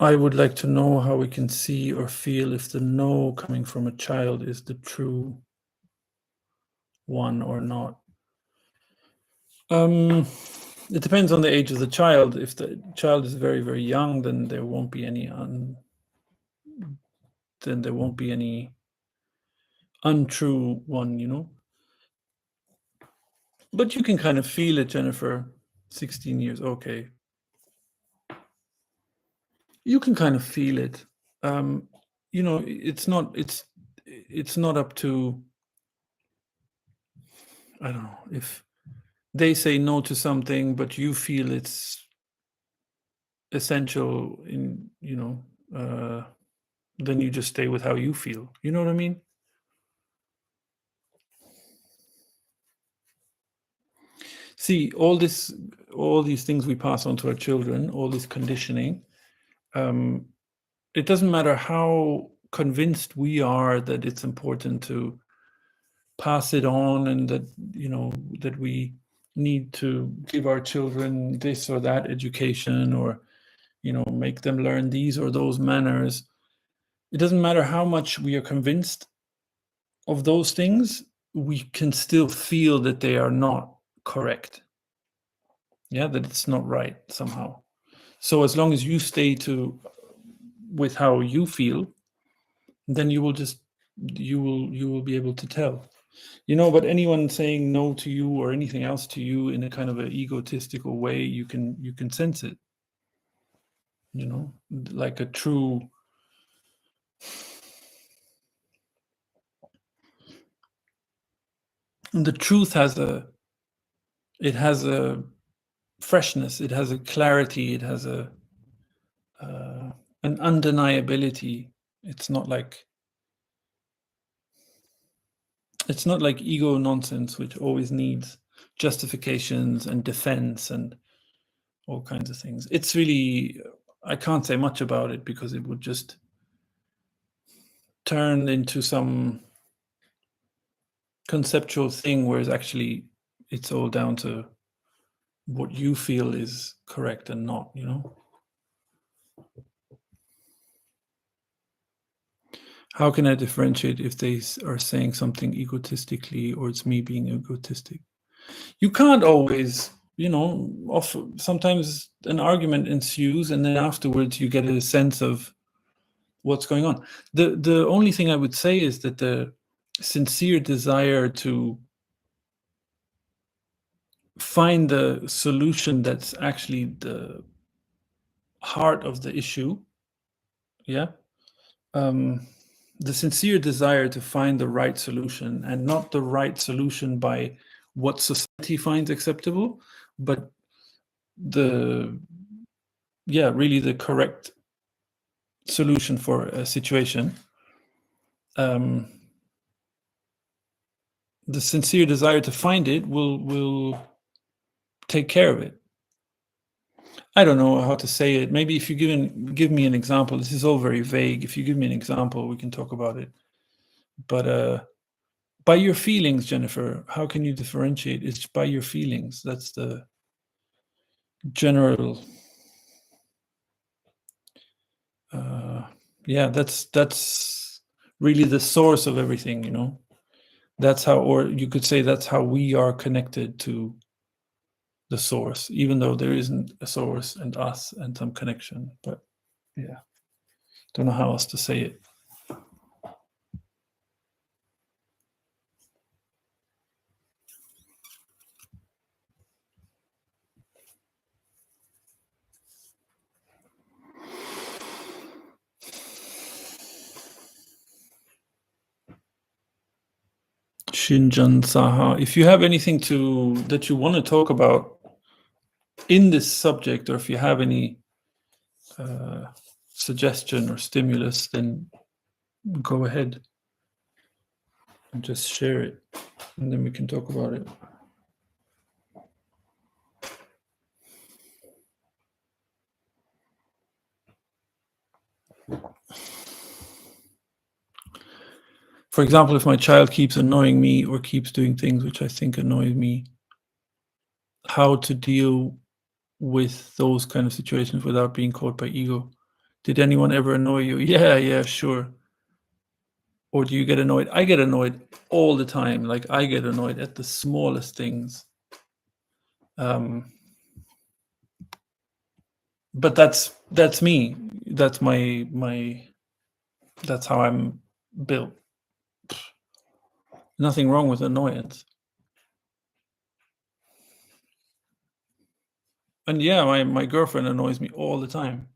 I would like to know how we can see or feel if the no coming from a child is the true one or not. It depends on the age of the child. If the child is very, very young, then there won't be any untrue one, you know. But you can kind of feel it, Jennifer. 16 years, okay. You can kind of feel it. You know, it's not up to, I don't know, if they say no to something, but you feel it's essential in, you know, then you just stay with how you feel. You know what I mean? See, all these things we pass on to our children, all this conditioning, it doesn't matter how convinced we are that it's important to pass it on, and that, you know, that we need to give our children this or that education, or, you know, make them learn these or those manners. It doesn't matter how much we are convinced of those things, we can still feel that they are not correct. Yeah, that it's not right somehow. So as long as you stay with how you feel, then you will be able to tell. You know, but anyone saying no to you or anything else to you in a kind of an egotistical way, you can sense it. You know, like a true. And the truth has a freshness, it has a clarity, it has an undeniability. It's not like ego nonsense, which always needs justifications and defense and all kinds of things. It's really, I can't say much about it because it would just turn into some conceptual thing, whereas actually it's all down to what you feel is correct and not, you know. How can I differentiate if they are saying something egotistically or it's me being egotistic? You can't always, you know, sometimes an argument ensues and then afterwards you get a sense of what's going on. The only thing I would say is that the sincere desire to find the solution that's actually the heart of the issue, yeah, the sincere desire to find the right solution, and not the right solution by what society finds acceptable, but really the correct solution for a situation. The sincere desire to find it will take care of it. I don't know how to say it. Maybe if you give me an example. This is all very vague. If you give me an example, we can talk about it. But by your feelings, Jennifer, how can you differentiate? It's by your feelings. That's the general. Yeah, that's really the source of everything, you know. That's how, or you could say that's how we are connected to the source, even though there isn't a source and us and some connection. But yeah, don't know how else to say it. Shinjan Saha, if you have anything that you want to talk about in this subject, or if you have any suggestion or stimulus, then go ahead and just share it, and then we can talk about it. For example, if my child keeps annoying me or keeps doing things which I think annoy me, how to deal with those kind of situations without being caught by ego. Did anyone ever annoy you? Yeah, sure. Or do you get annoyed? I get annoyed all the time. Like, I get annoyed at the smallest things. But that's me. That's my that's how I'm built. Nothing wrong with annoyance. And yeah, my girlfriend annoys me all the time,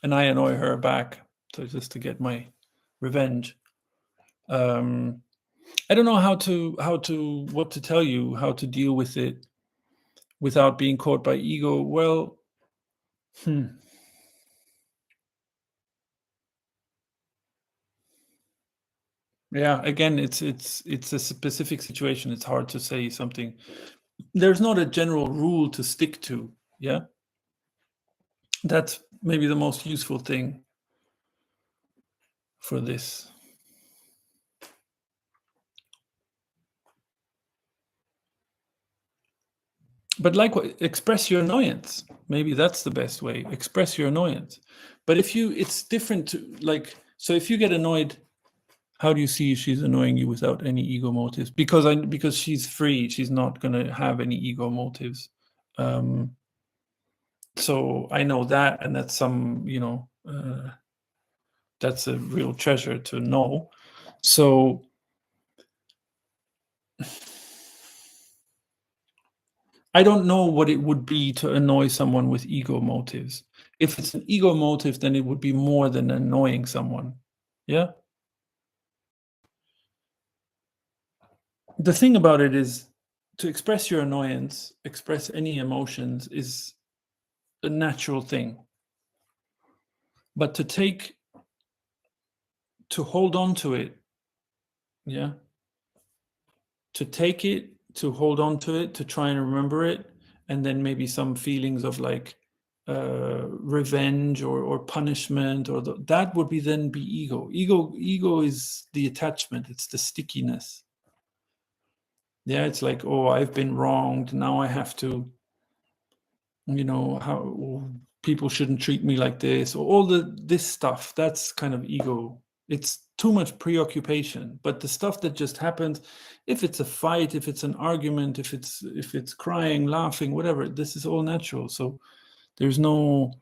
and I annoy her back, so just to get my revenge. I don't know how to what to tell you, how to deal with it without being caught by ego. Well, yeah. Again, it's a specific situation. It's hard to say something. There's not a general rule to stick to. Yeah, that's maybe the most useful thing for this. But express your annoyance. Maybe that's the best way. Express your annoyance. But it's different to like. So if you get annoyed, how do you see she's annoying you without any ego motives? Because she's free. She's not gonna have any ego motives. Um, so I know that, and that's that's a real treasure to know. So I don't know what it would be to annoy someone with ego motives. If it's an ego motive, then it would be more than annoying someone. Yeah. The thing about it is, to express your annoyance, express any emotions, is a natural thing. But to hold on to it, yeah, to take it, to hold on to it, to try and remember it, and then maybe some feelings of like revenge or punishment, or that would then be ego. Ego is the attachment. It's the stickiness. Yeah, it's like, oh, I've been wronged. Now I have to, how people shouldn't treat me like this, or all this stuff. That's kind of ego. It's too much preoccupation. But the stuff that just happens, if it's a fight, if it's an argument, if it's crying, laughing, whatever, this is all natural. So there's no,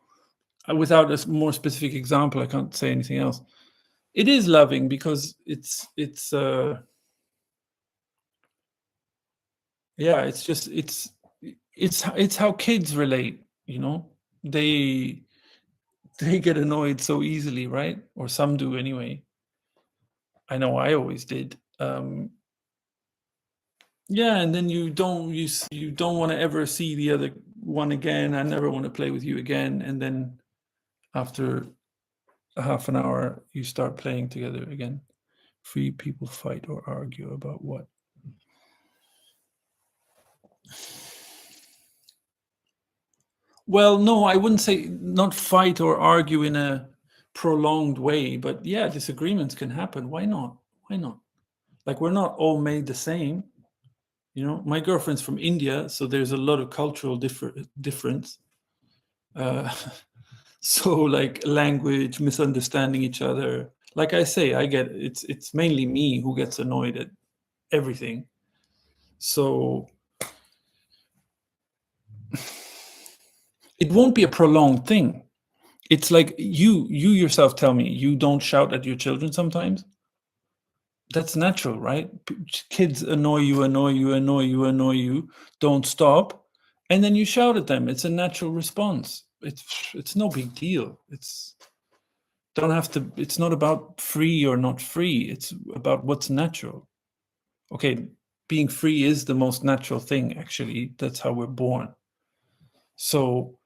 without a more specific example, I can't say anything else. It is loving because yeah, it's how kids relate, they get annoyed so easily, right? Or some do anyway. I know I always did. Yeah, and then you don't want to ever see the other one again. I never want to play with you again. And then after a half an hour, you start playing together again. Free people fight or argue about what? Well, no, I wouldn't say not fight or argue in a prolonged way, but yeah, disagreements can happen. Why not? Why not? Like, we're not all made the same. My girlfriend's from India, so there's a lot of cultural difference. Uh, so like language, misunderstanding each other. Like I say, it's mainly me who gets annoyed at everything. So it won't be a prolonged thing. It's like you yourself tell me you don't shout at your children sometimes. That's natural, right? Kids annoy you, annoy you, annoy you, annoy you, don't stop, and then you shout at them. It's a natural response. It's no big deal. It's not about free or not free. It's about what's natural. Okay, being free is the most natural thing, actually. That's how we're born. So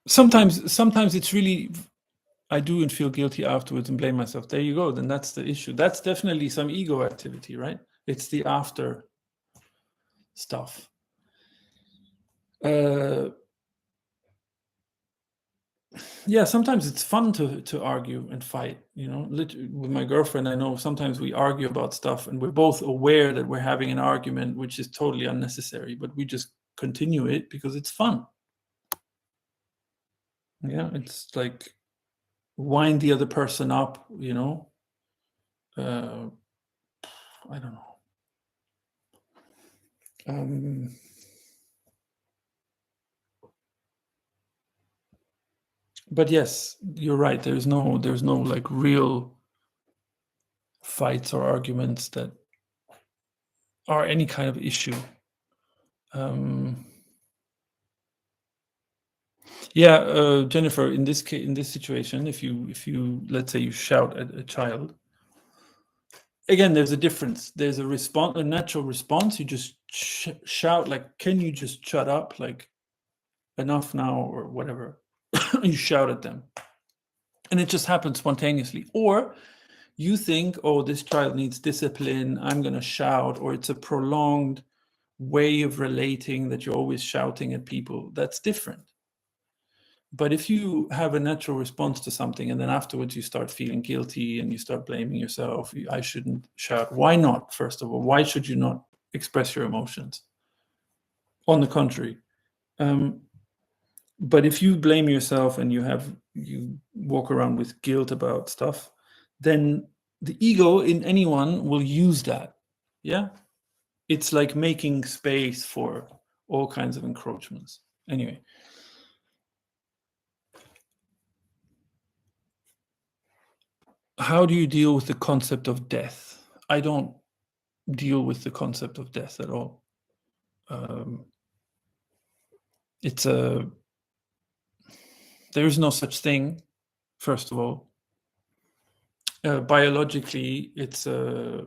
sometimes it's really, I do and feel guilty afterwards and blame myself. There you go. Then that's the issue. That's definitely some ego activity, right? It's the after stuff. Yeah, sometimes it's fun to argue and fight, you know. With my girlfriend, I know sometimes we argue about stuff and we're both aware that we're having an argument which is totally unnecessary, but we just continue it because it's fun. Yeah, it's like wind the other person up, you know. uh, I don't know. But yes, you're right, there's no like real fights or arguments that are any kind of issue. um, Yeah, Jennifer, in this case, in this situation, if you let's say you shout at a child, again, there's a difference. There's a response, a natural response. You just shout like, "Can you just shut up?" Like, enough now, or whatever. You shout at them, and it just happens spontaneously. Or you think, "Oh, this child needs discipline. I'm going to shout," or it's a prolonged way of relating that you're always shouting at people. That's different. But if you have a natural response to something and then afterwards you start feeling guilty and you start blaming yourself, I shouldn't shout. Why not? First of all, why should you not express your emotions? On the contrary. Um, but if you blame yourself and you walk around with guilt about stuff, then the ego in anyone will use that. Yeah. It's like making space for all kinds of encroachments. Anyway. How do you deal with the concept of death? I don't deal with the concept of death at all. Um, it's a There is no such thing. First of all, biologically, it's a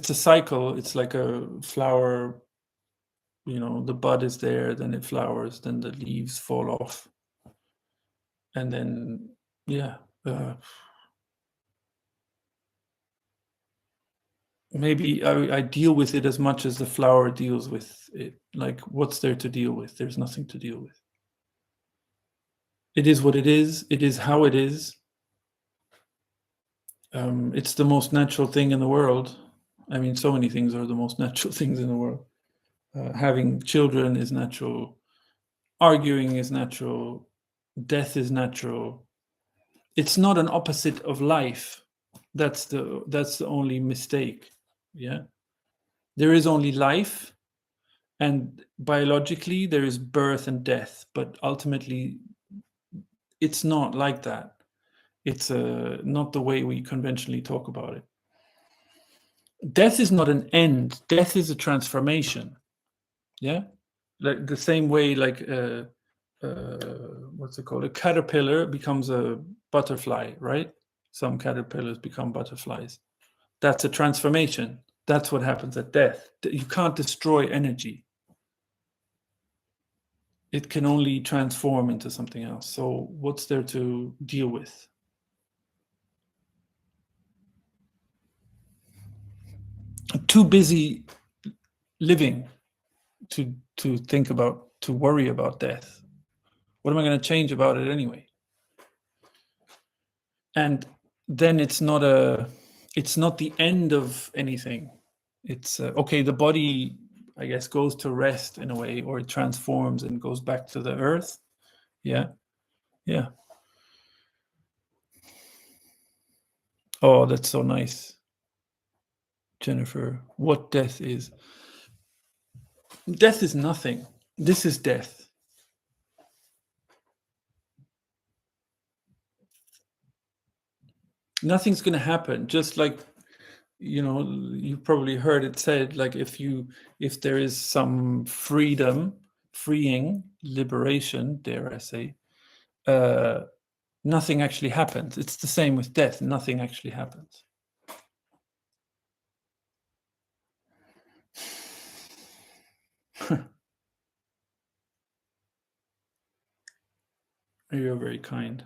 cycle. It's like a flower. You know, the bud is there, then it flowers, then the leaves fall off, and then yeah. Maybe I deal with it as much as the flower deals with it. Like, what's there to deal with? There's nothing to deal with. It is what it is. It is how it is. It's the most natural thing in the world. I mean, so many things are the most natural things in the world. Having children is natural. Arguing is natural. Death is natural. It's not an opposite of life. That's the only mistake. Yeah, there is only life, and biologically there is birth and death. But ultimately, it's not like that. It's not the way we conventionally talk about it. Death is not an end. Death is a transformation. Yeah, like the same way, like what's it called? A caterpillar becomes a butterfly, right? Some caterpillars become butterflies. That's a transformation. That's what happens at death. You can't destroy energy. It can only transform into something else. So what's there to deal with? Too busy living to think about, to worry about death. What am I going to change about it anyway? And then it's not the end of anything. It's okay, the body, I guess, goes to rest in a way, or it transforms and goes back to the earth. Yeah, yeah. Oh, that's so nice, Jennifer. What death is? Death is nothing. This is death. Nothing's going to happen. Just like, you've probably heard it said, like, if there is some freeing, liberation, dare I say, uh, nothing actually happens. It's the same with death. Nothing actually happens. You're very kind.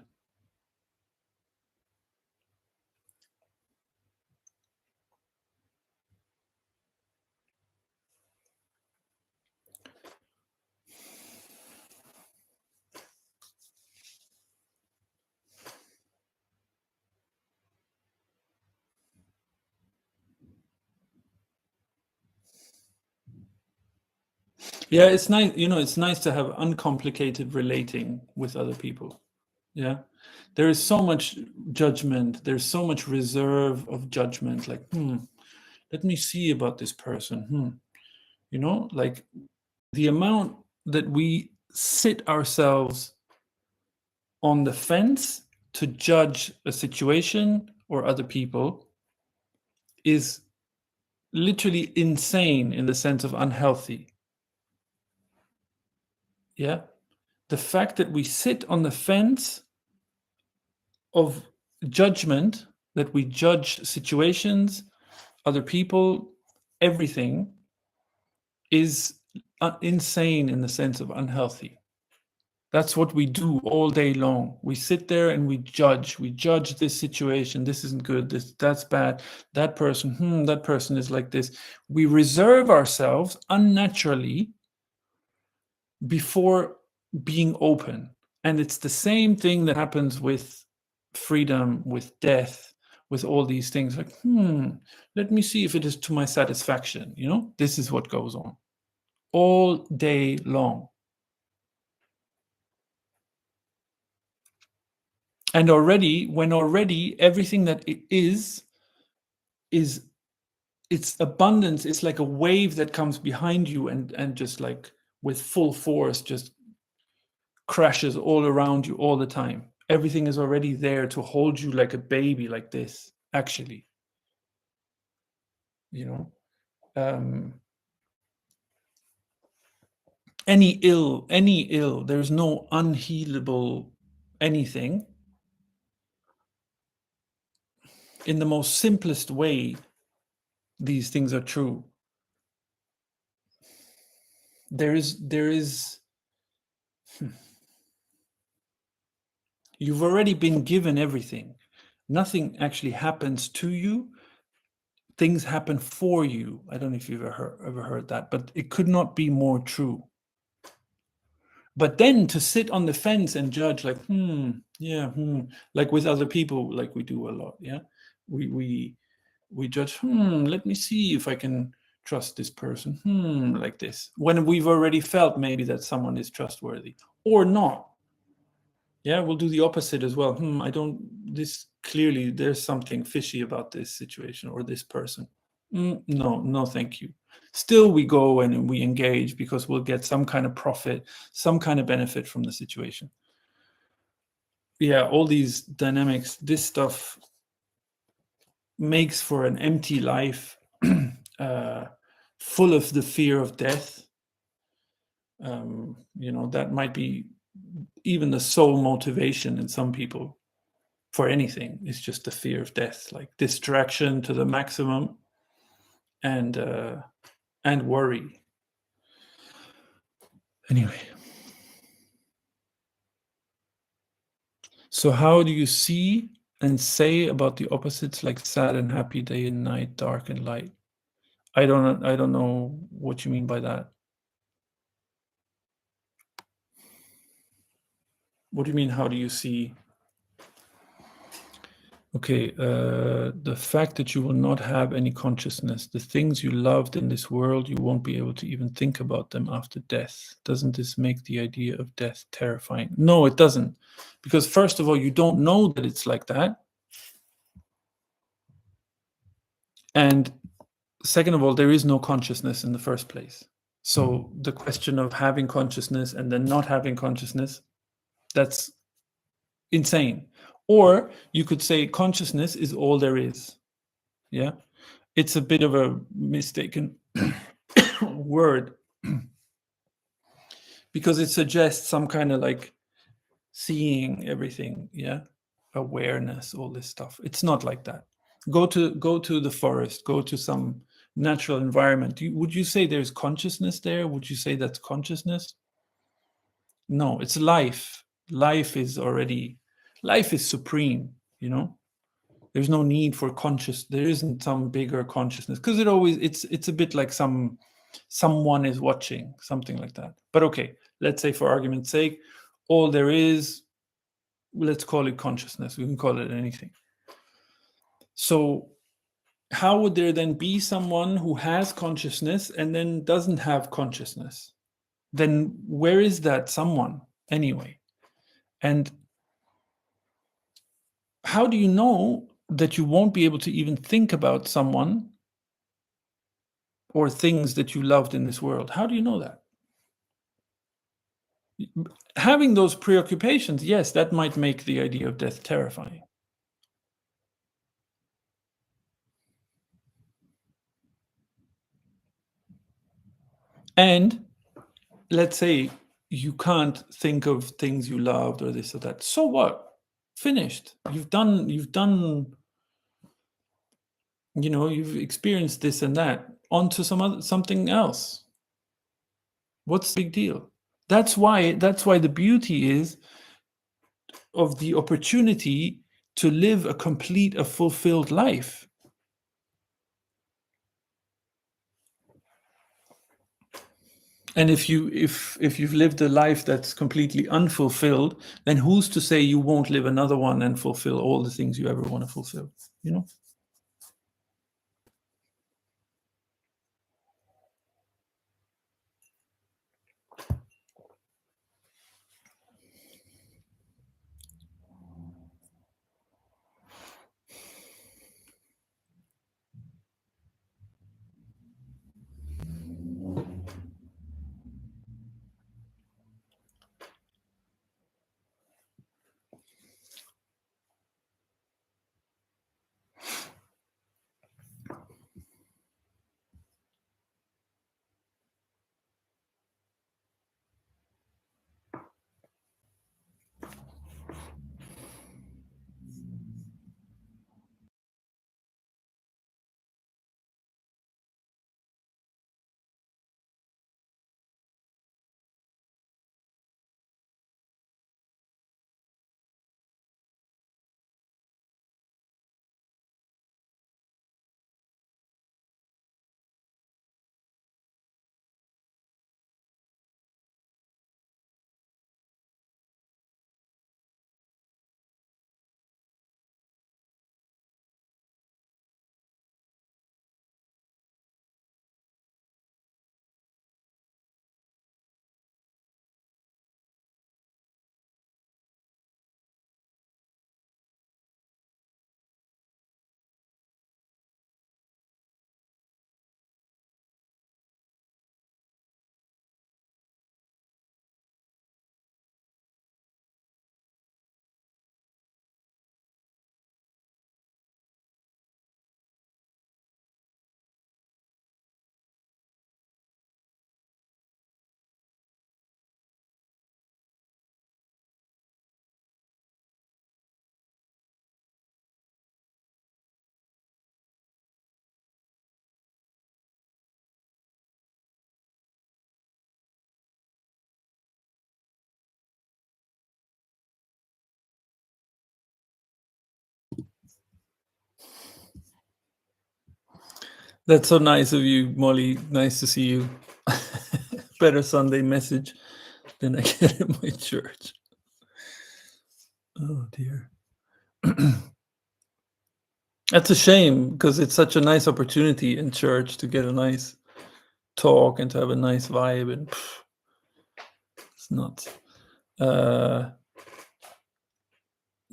Yeah, it's nice, it's nice to have uncomplicated relating with other people. Yeah. There is so much judgment, there's so much reserve of judgment, like, let me see about this person. Like the amount that we sit ourselves on the fence to judge a situation or other people is literally insane, in the sense of unhealthy. Yeah. The fact that we sit on the fence of judgment, that we judge situations, other people, everything, is insane, in the sense of unhealthy. That's what we do all day long. We sit there and we judge. We judge this situation. This isn't good. That's bad. That person is like this. We reserve ourselves unnaturally before being open. And it's the same thing that happens with freedom, with death, with all these things. Like, let me see if it is to my satisfaction. This is what goes on all day long. And already everything that it is its abundance. It's like a wave that comes behind you and just like with full force just crashes all around you all the time. Everything is already there to hold you like a baby, like this, actually. you know um any ill, there's no unhealable anything. In the most simplest way, these things are true. There is You've already been given everything. Nothing actually happens to you. Things happen for you. I don't know if you've ever heard that, but it could not be more true. But then to sit on the fence and judge, like, yeah, like with other people, like we do a lot, yeah. We judge, let me see if I can trust this person, like this, when we've already felt maybe that someone is trustworthy or not. Yeah, we'll do the opposite as well. I don't, this clearly, there's something fishy about this situation or this person. No, thank you. Still, we go and we engage because we'll get some kind of profit, some kind of benefit from the situation. Yeah, all these dynamics, this stuff makes for an empty life, full of the fear of death. That might be even the sole motivation in some people for anything. It's just the fear of death, like distraction to the maximum, and worry. Anyway, so how do you see and say about the opposites, like sad and happy, day and night, dark and light? I don't know what you mean by that. What do you mean, how do you see? Okay, the fact that you will not have any consciousness, the things you loved in this world, you won't be able to even think about them after death. Doesn't this make the idea of death terrifying? No, it doesn't. Because first of all, you don't know that it's like that. And second of all, there is no consciousness in the first place. So the question of having consciousness and then not having consciousness, that's insane. Or you could say consciousness is all there is. Yeah. It's a bit of a mistaken word because it suggests some kind of like seeing everything. Yeah. Awareness, all this stuff. It's not like that. Go to the forest, go to some natural environment. Would you say there's consciousness there? Would you say that's consciousness? No, it's life. Life is supreme, There's no need for there isn't some bigger consciousness, because it's a bit like someone is watching, something like that. But okay, let's say for argument's sake, all there is, let's call it consciousness. We can call it anything. So how would there then be someone who has consciousness and then doesn't have consciousness? then where is that someone anyway? And how do you know that you won't be able to even think about someone or things that you loved in this world? How do you know that? Having those preoccupations, yes, that might make the idea of death terrifying. And let's say you can't think of things you loved or this or that. So what? Finished. You've done, you've experienced this and that. On to something else. What's the big deal? That's why the beauty is of the opportunity to live a complete, a fulfilled life. And if you've lived a life that's completely unfulfilled, then who's to say you won't live another one and fulfill all the things you ever want to fulfill? That's so nice of you, Molly. Nice to see you. Better Sunday message than I get in my church. Oh dear. That's a shame because it's such a nice opportunity in church to get a nice talk and to have a nice vibe, and it's not.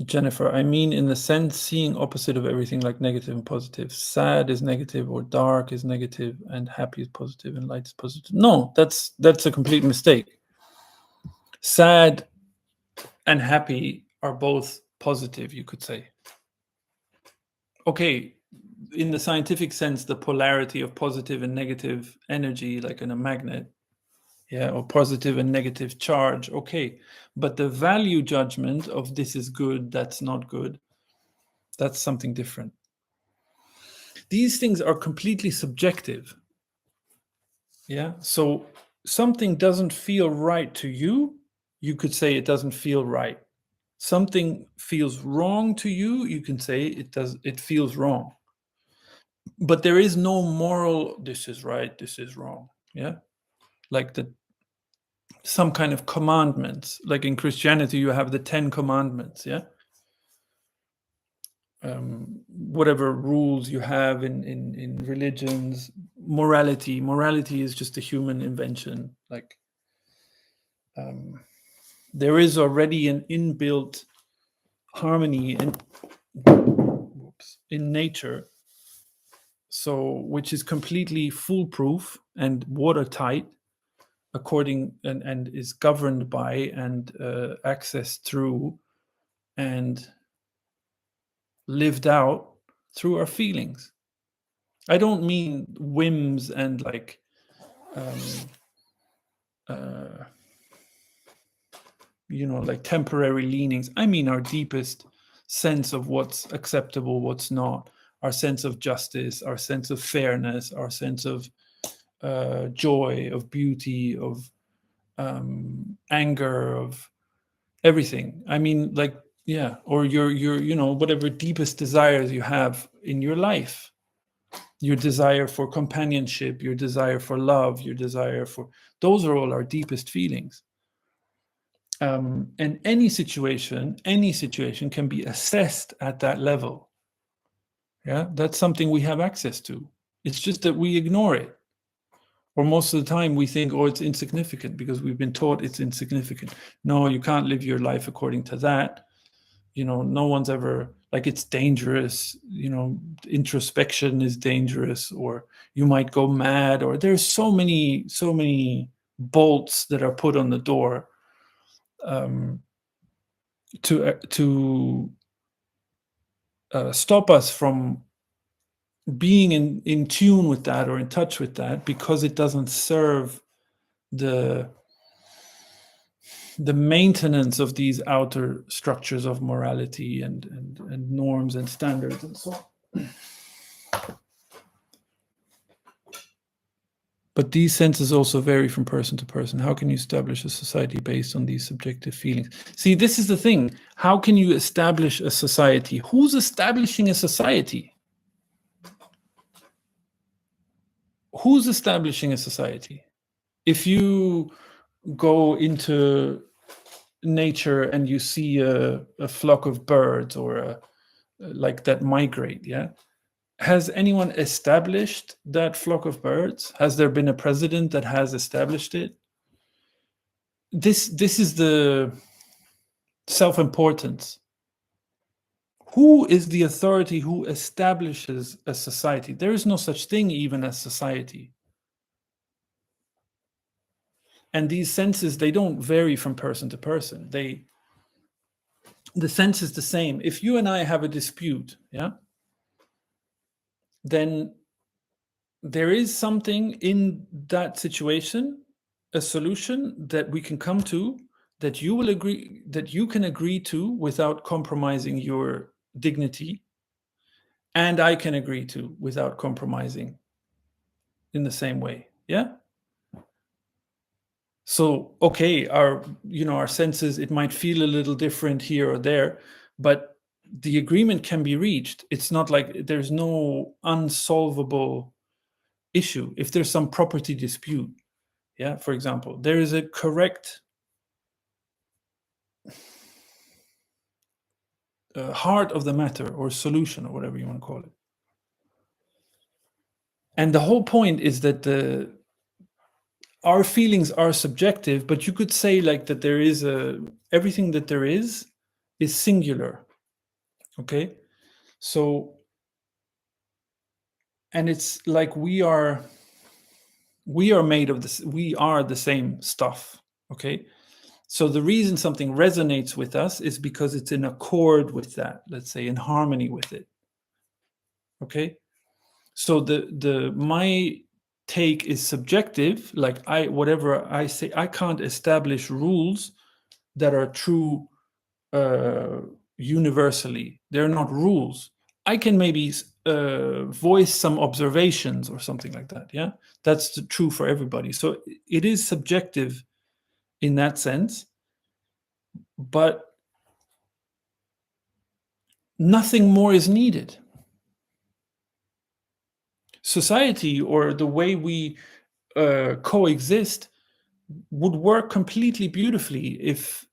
Jennifer, I mean, in the sense, seeing opposite of everything like negative and positive. Sad is negative, or dark is negative, and happy is positive, and light is positive. No, that's a complete mistake. Sad and happy are both positive, you could say. Okay, in the scientific sense, the polarity of positive and negative energy, like in a magnet, yeah, or positive and negative charge, okay. But the value judgment of this is good, that's not good, that's something different. These things are completely subjective. Yeah. So something doesn't feel right to you, you could say it doesn't feel right. Something feels wrong to you, you can say it feels wrong. But there is no moral, this is right, this is wrong. Yeah. Like some kind of commandments. Like in Christianity, you have the 10 commandments. Yeah. Whatever rules you have in religions, morality is just a human invention. Like there is already an inbuilt harmony in nature, so which is completely foolproof and watertight, according and is governed by and accessed through and lived out through our feelings. I don't mean whims and like like temporary leanings. I mean our deepest sense of what's acceptable, what's not, our sense of justice, our sense of fairness, our sense of joy, of beauty, of anger, of everything. I mean, like, yeah, or your whatever deepest desires you have in your life, your desire for companionship, your desire for love, your desire for, those are all our deepest feelings. And any situation can be assessed at that level. Yeah, that's something we have access to. It's just that we ignore it. Or most of the time we think, oh, it's insignificant because we've been taught it's insignificant. No, you can't live your life according to that. No one's ever, like, it's dangerous. Introspection is dangerous, or you might go mad, or there's so many bolts that are put on the door to stop us from being in tune with that or in touch with that, because it doesn't serve the maintenance of these outer structures of morality and norms and standards and so on. But these senses also vary from person to person. How can you establish a society based on these subjective feelings? See, this is the thing. How can you establish a society? Who's establishing a society? Who's establishing a society? If you go into nature and you see a flock of birds or like that migrate, yeah? Has anyone established that flock of birds? Has there been a president that has established it? This is the self-importance. Who is the authority who establishes a society? There is no such thing even as society. And these senses, they don't vary from person to person. The sense is the same. If you and I have a dispute, yeah, then there is something in that situation, a solution that we can come to, that you will agree, that you can agree to without compromising your dignity, and I can agree to without compromising in the same way. Yeah. So, okay, our senses, it might feel a little different here or there, but the agreement can be reached. It's not like there's no unsolvable issue. If there's some property dispute, yeah, for example, there is a correct heart of the matter or solution or whatever you want to call it. And the whole point is that our feelings are subjective, but you could say like that there is everything that there is singular. Okay, so, and it's like we are made of this, we are the same stuff. Okay, so the reason something resonates with us is because it's in accord with that, let's say in harmony with it. Okay, so my take is subjective. Like whatever I say, I can't establish rules that are true universally. They're not rules. I can maybe voice some observations or something like that. Yeah, that's true for everybody. So it is subjective in that sense, but nothing more is needed. Society, or the way we coexist, would work completely beautifully if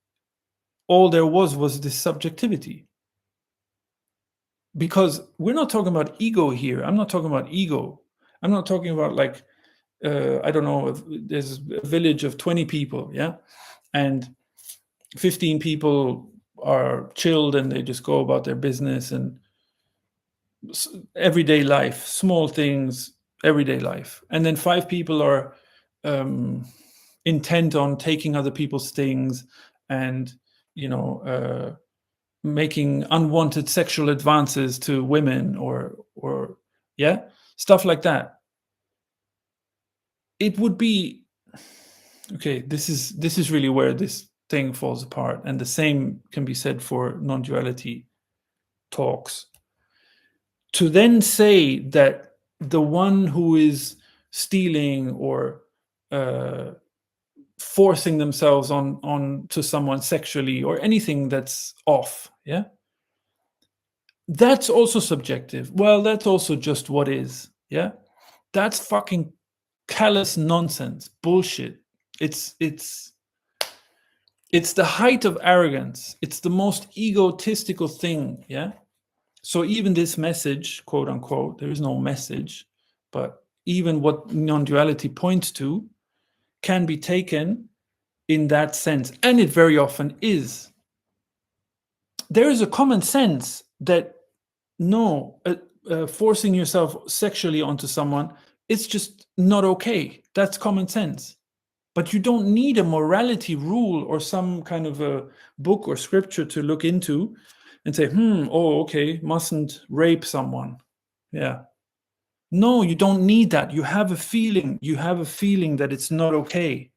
all there was this subjectivity. Because we're not talking about ego here. I'm not talking about ego. I'm not talking about like, I don't know, there's a village of 20 people, yeah? and 15 people are chilled and they just go about their business and everyday life, small things, everyday life. And then 5 people are intent on taking other people's things and, making unwanted sexual advances to women or yeah, stuff like that. It would be okay. This is really where this thing falls apart, and the same can be said for non-duality talks. To then say that the one who is stealing or forcing themselves on to someone sexually or anything that's off, yeah, that's also subjective. Well, that's also just what is, yeah. That's fucking callous nonsense, bullshit. It's the height of arrogance. It's the most egotistical thing, yeah. So even this message, quote unquote, there is no message, but even what non-duality points to can be taken in that sense, and it very often is. There is a common sense that no, forcing yourself sexually onto someone, it's just not okay. That's common sense. But you don't need a morality rule or some kind of a book or scripture to look into and say, oh, okay, mustn't rape someone. Yeah. No, you don't need that. You have a feeling. You have a feeling that it's not okay.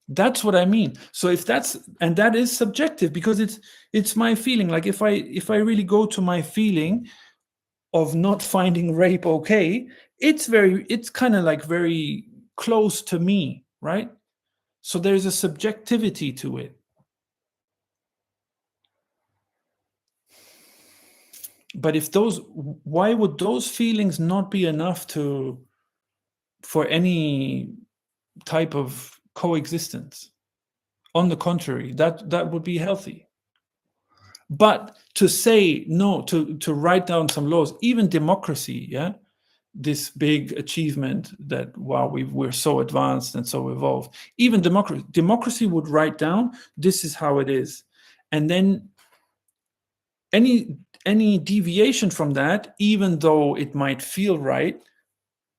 That's what I mean. So if that's, and that is subjective because it's my feeling. Like if I really go to my feeling of not finding rape okay, it's kind of like very close to me, right? So there's a subjectivity to it. But why would those feelings not be enough for any type of coexistence? On the contrary, that would be healthy. But to say no, to write down some laws, even democracy, yeah, this big achievement that wow, we're so advanced and so evolved. Even democracy would write down this is how it is, and then any deviation from that, even though it might feel right,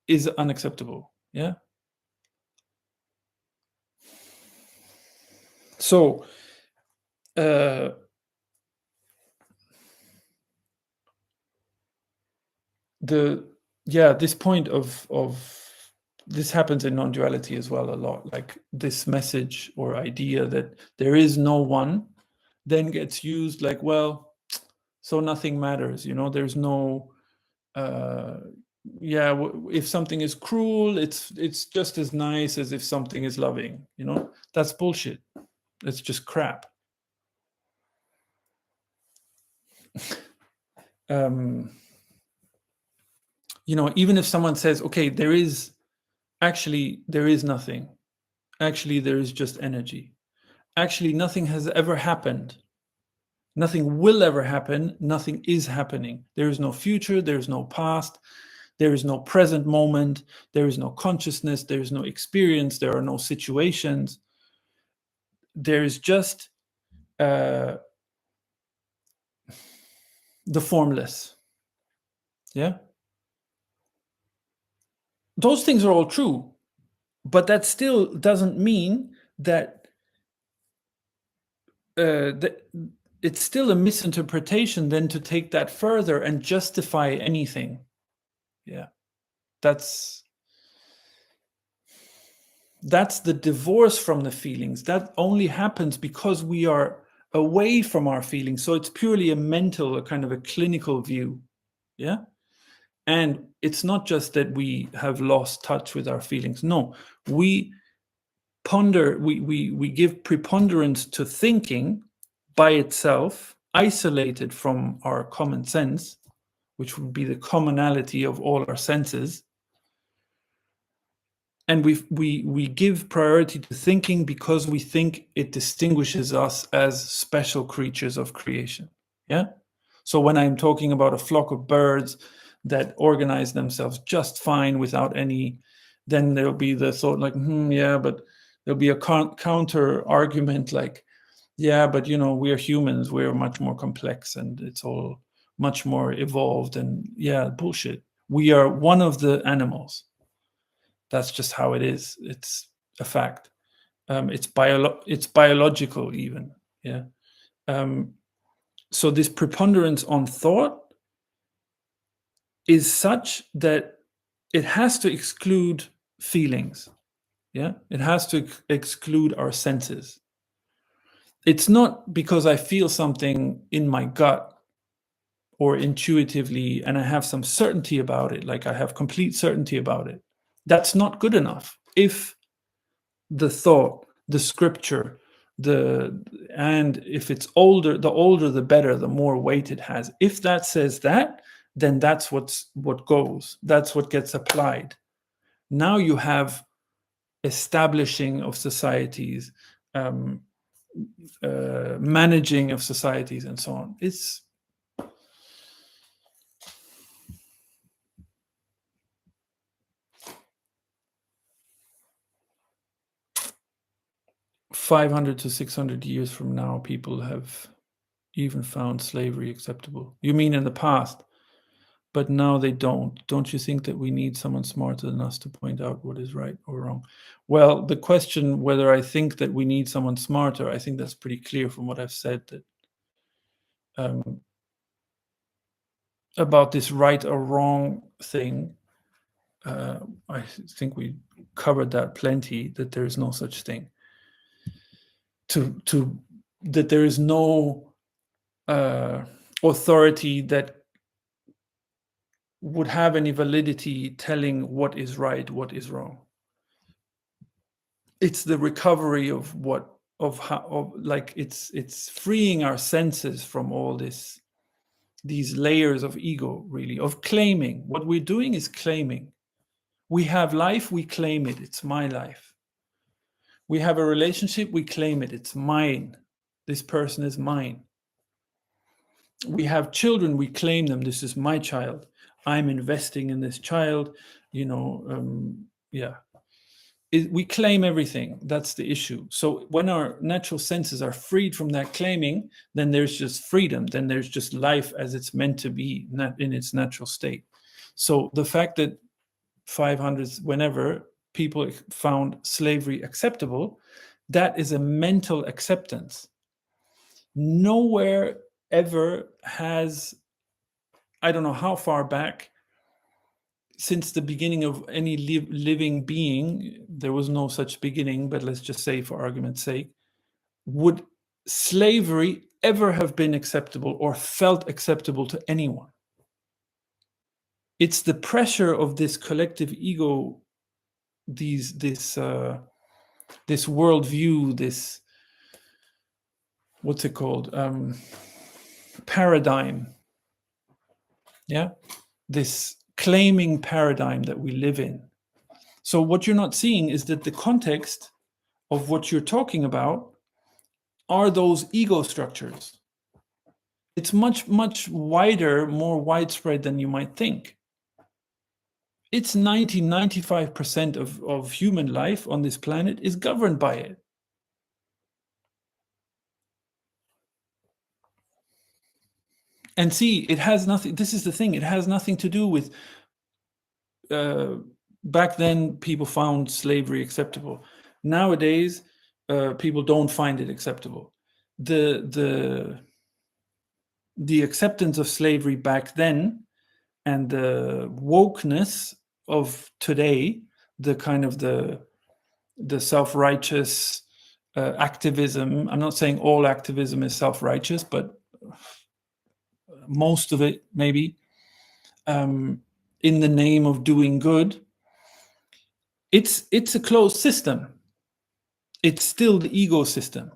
is unacceptable. Yeah. So this point of this happens in non-duality as well a lot, like this message or idea that there is no one then gets used like, well, so nothing matters, there's no if something is cruel, it's just as nice as if something is loving. That's bullshit. It's just crap. Even if someone says, okay, there is nothing. Actually, there is just energy. Actually, nothing has ever happened. Nothing will ever happen. Nothing is happening. There is no future. There is no past. There is no present moment. There is no consciousness. There is no experience. There are no situations. There is just the formless. Yeah. Those things are all true, but that still doesn't mean that it's still a misinterpretation then to take that further and justify anything. Yeah. That's the divorce from the feelings. That only happens because we are away from our feelings. So it's purely a mental, a kind of a clinical view. Yeah. And it's not just that we have lost touch with our feelings. No, we ponder, we give preponderance to thinking by itself, isolated from our common sense, which would be the commonality of all our senses. And we give priority to thinking because we think it distinguishes us as special creatures of creation. Yeah. So when I'm talking about a flock of birds that organize themselves just fine without any, then there'll be the thought like, yeah, but there'll be a counter argument like, yeah, but we're humans, we're much more complex and it's all much more evolved. And yeah, bullshit. We are one of the animals. That's just how it is. It's a fact. It's biological even. Yeah. So this preponderance on thought is such that it has to exclude feelings. Yeah, it has to exclude our senses. It's not because I feel something in my gut or intuitively and I have some certainty about it, like I have complete certainty about it. That's not good enough. If the thought, the scripture, and if it's older, the older the better, the more weight it has. If that says that, then that's what goes. That's what gets applied. Now you have establishing of societies, managing of societies, and so on. It's 500 to 600 years from now, people have even found slavery acceptable. You mean in the past? But now they don't. Don't you think that we need someone smarter than us to point out what is right or wrong? Well, the question whether I think that we need someone smarter, I think that's pretty clear from what I've said, that about this right or wrong thing. I think we covered that plenty, that there is no such thing. That there is no authority that would have any validity telling what is right, what is wrong. It's the recovery of it's freeing our senses from all these layers of ego, really, of claiming. What we're doing is claiming. We have life, we claim it. It's my life. We have a relationship, we claim it. It's mine. This person is mine. We have children, we claim them. This is my child. I'm investing in this child. Yeah. We claim everything. That's the issue. So when our natural senses are freed from that claiming, then there's just freedom. Then there's just life as it's meant to be, not in its natural state. So the fact that 500s, whenever people found slavery acceptable, that is a mental acceptance. Nowhere ever has, I don't know how far back, since the beginning of any living being, there was no such beginning, but let's just say for argument's sake, would slavery ever have been acceptable or felt acceptable to anyone? It's the pressure of this collective ego, this worldview, this, what's it called, paradigm, yeah, this claiming paradigm that we live in. So what you're not seeing is that the context of what you're talking about are those ego structures. It's much, much wider, more widespread than you might think. It's 95% of human life on this planet is governed by it. And see, it has nothing, this is the thing, it has nothing to do with, back then people found slavery acceptable. Nowadays, people don't find it acceptable. The acceptance of slavery back then and the wokeness of today, the kind of the self-righteous activism. I'm not saying all activism is self-righteous, but most of it maybe, in the name of doing good. It's a closed system. It's still the ego system.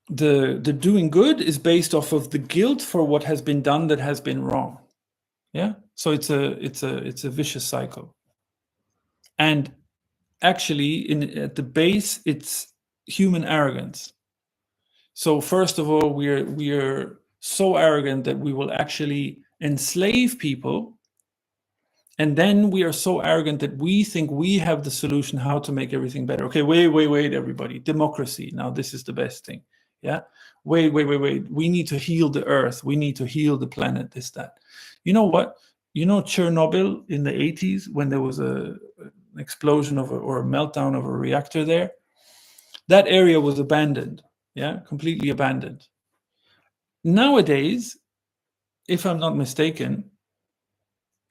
The doing good is based off of the guilt for what has been done that has been wrong. Yeah. So it's a vicious cycle. And actually, at the base, it's human arrogance. So first of all, we're so arrogant that we will actually enslave people And then we are so arrogant that we think we have the solution how to make everything better. Okay, wait, everybody. Democracy. Now this is the best thing. Yeah. Wait. We need to heal the earth. We need to heal the planet, this, that. You know what? You know Chernobyl in the 80s when there was an explosion or a meltdown of a reactor there? That area was abandoned. Yeah, completely abandoned. Nowadays, if I'm not mistaken,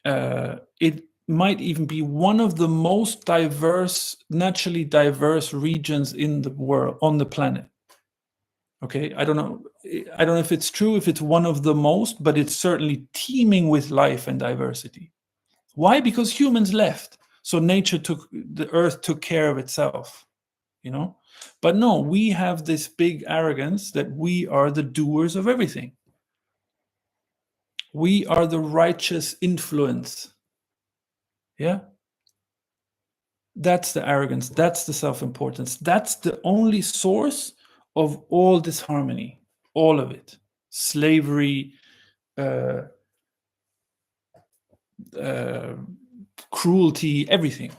it might even be one of the most diverse, naturally diverse regions in the world, on the planet. Okay, I don't know if it's true, if it's one of the most, but it's certainly teeming with life and diversity. Why? Because humans left, so the earth took care of itself, you know. But no, we have this big arrogance that we are the doers of everything. We are the righteous influence. Yeah. That's the arrogance. That's the self-importance. That's the only source of all disharmony, all of it. Slavery, uh, cruelty, everything.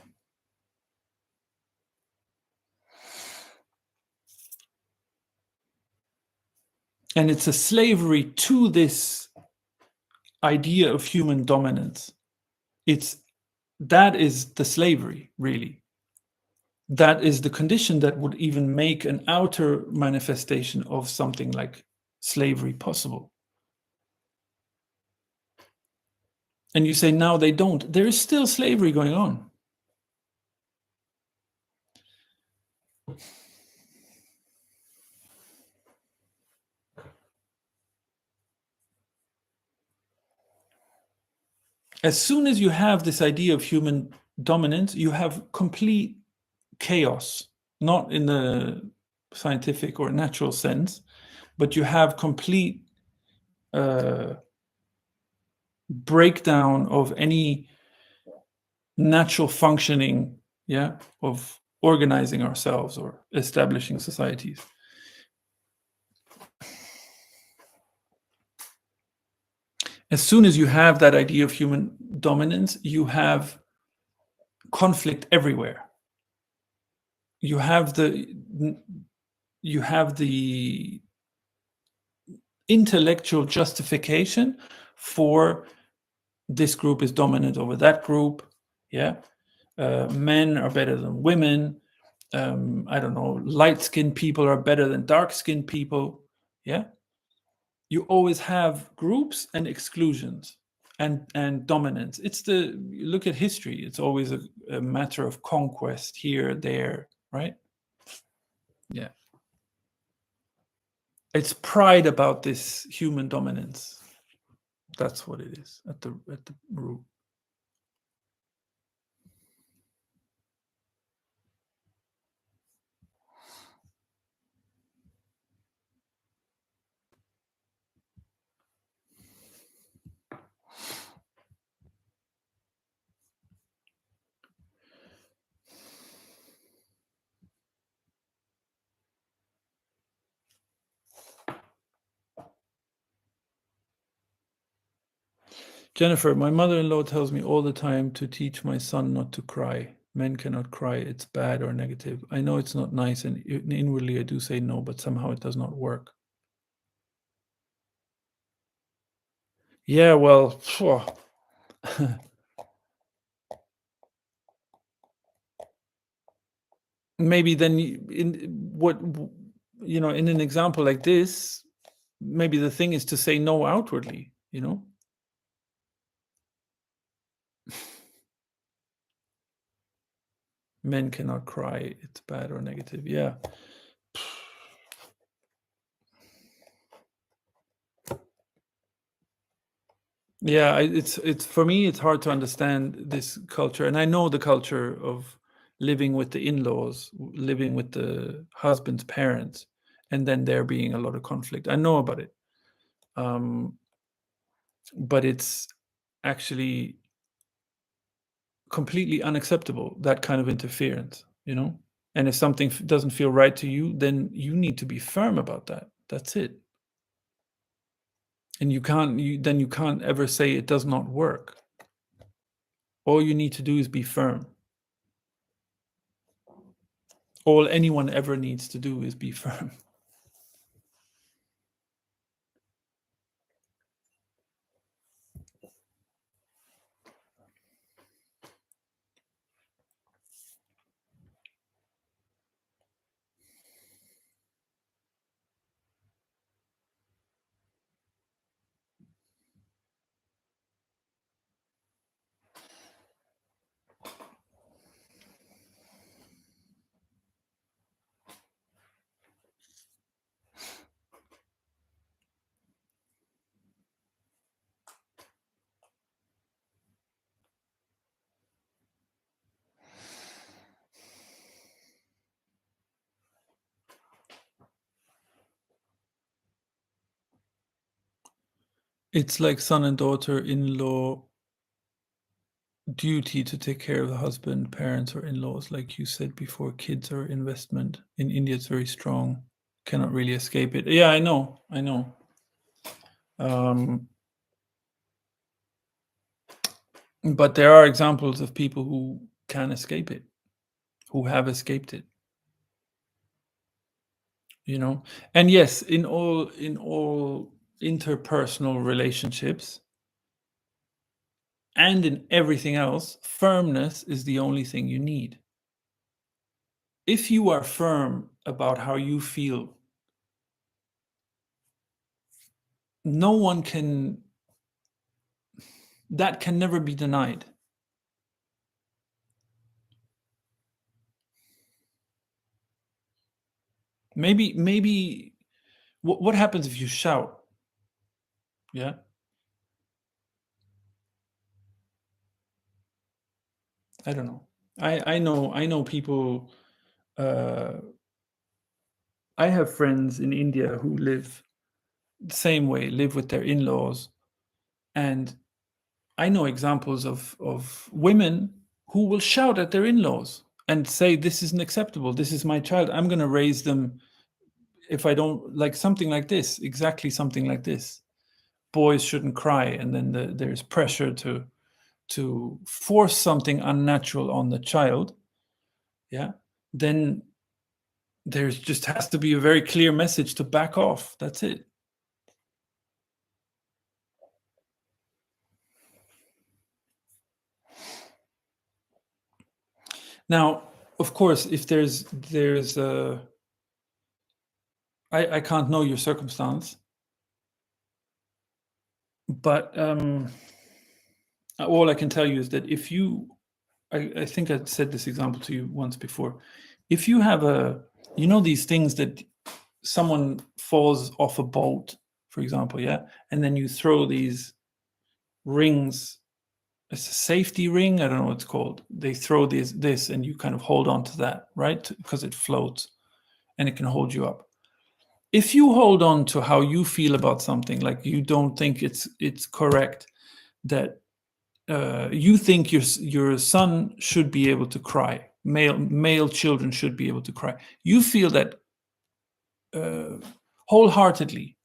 And it's a slavery to this idea of human dominance. That is the slavery, really. That is the condition that would even make an outer manifestation of something like slavery possible. And you say now they don't. There is still slavery going on. As soon as you have this idea of human dominance, you have complete chaos, not in the scientific or natural sense, but you have complete breakdown of any natural functioning, yeah, of organizing ourselves or establishing societies. As soon as you have that idea of human dominance, you have conflict everywhere. You have the intellectual justification for this group is dominant over that group. Yeah, men are better than women. I don't know, light-skinned people are better than dark-skinned people. Yeah, you always have groups and exclusions and dominance. Look at history. It's always a matter of conquest here, there, right? Yeah. It's pride about this human dominance. That's what it is at the root. Jennifer, my mother-in-law tells me all the time to teach my son not to cry. Men cannot cry. It's bad or negative. I know it's not nice, and inwardly I do say no, but somehow it does not work. Yeah, well, maybe then in an example like this, maybe the thing is to say no outwardly, Men cannot cry. It's bad or negative. Yeah. Yeah, it's for me, it's hard to understand this culture, and I know the culture of living with the in-laws, living with the husband's parents, and then there being a lot of conflict. I know about it, but it's actually completely unacceptable, that kind of interference, And if something doesn't feel right to you, then you need to be firm about that. That's it. And you can't ever say it does not work. All you need to do is be firm. All anyone ever needs to do is be firm. It's like son and daughter, in-law duty to take care of the husband, parents or in-laws. Like you said before, kids are investment. In India, it's very strong. Cannot really escape it. Yeah, I know. But there are examples of people who can escape it, who have escaped it. And yes, in all interpersonal relationships and in everything else, firmness is the only thing you need. If you are firm about how you feel, no one can that can never be denied. Maybe what happens if you shout? Yeah, I don't know. I know people. uh I have friends in India who live the same way, live with their in-laws, and I know examples of women who will shout at their in-laws and say, "This isn't acceptable. This is my child. I'm going to raise them if I don't like something like this." Exactly something like this. Boys shouldn't cry, and then there's pressure to force something unnatural on the child. Yeah, then there's just has to be a very clear message to back off. That's it. Now, of course, if there's I can't know your circumstance, but all I can tell you is that if you, I think I said this example to you once before. If you have these things that someone falls off a boat, for example, yeah, and then you throw these rings. It's a safety ring. I don't know what it's called. They throw this, and you kind of hold on to that, right? Because it floats and it can hold you up. If you hold on to how you feel about something, like you don't think it's correct, that you think your son should be able to cry, male children should be able to cry. You feel that wholeheartedly.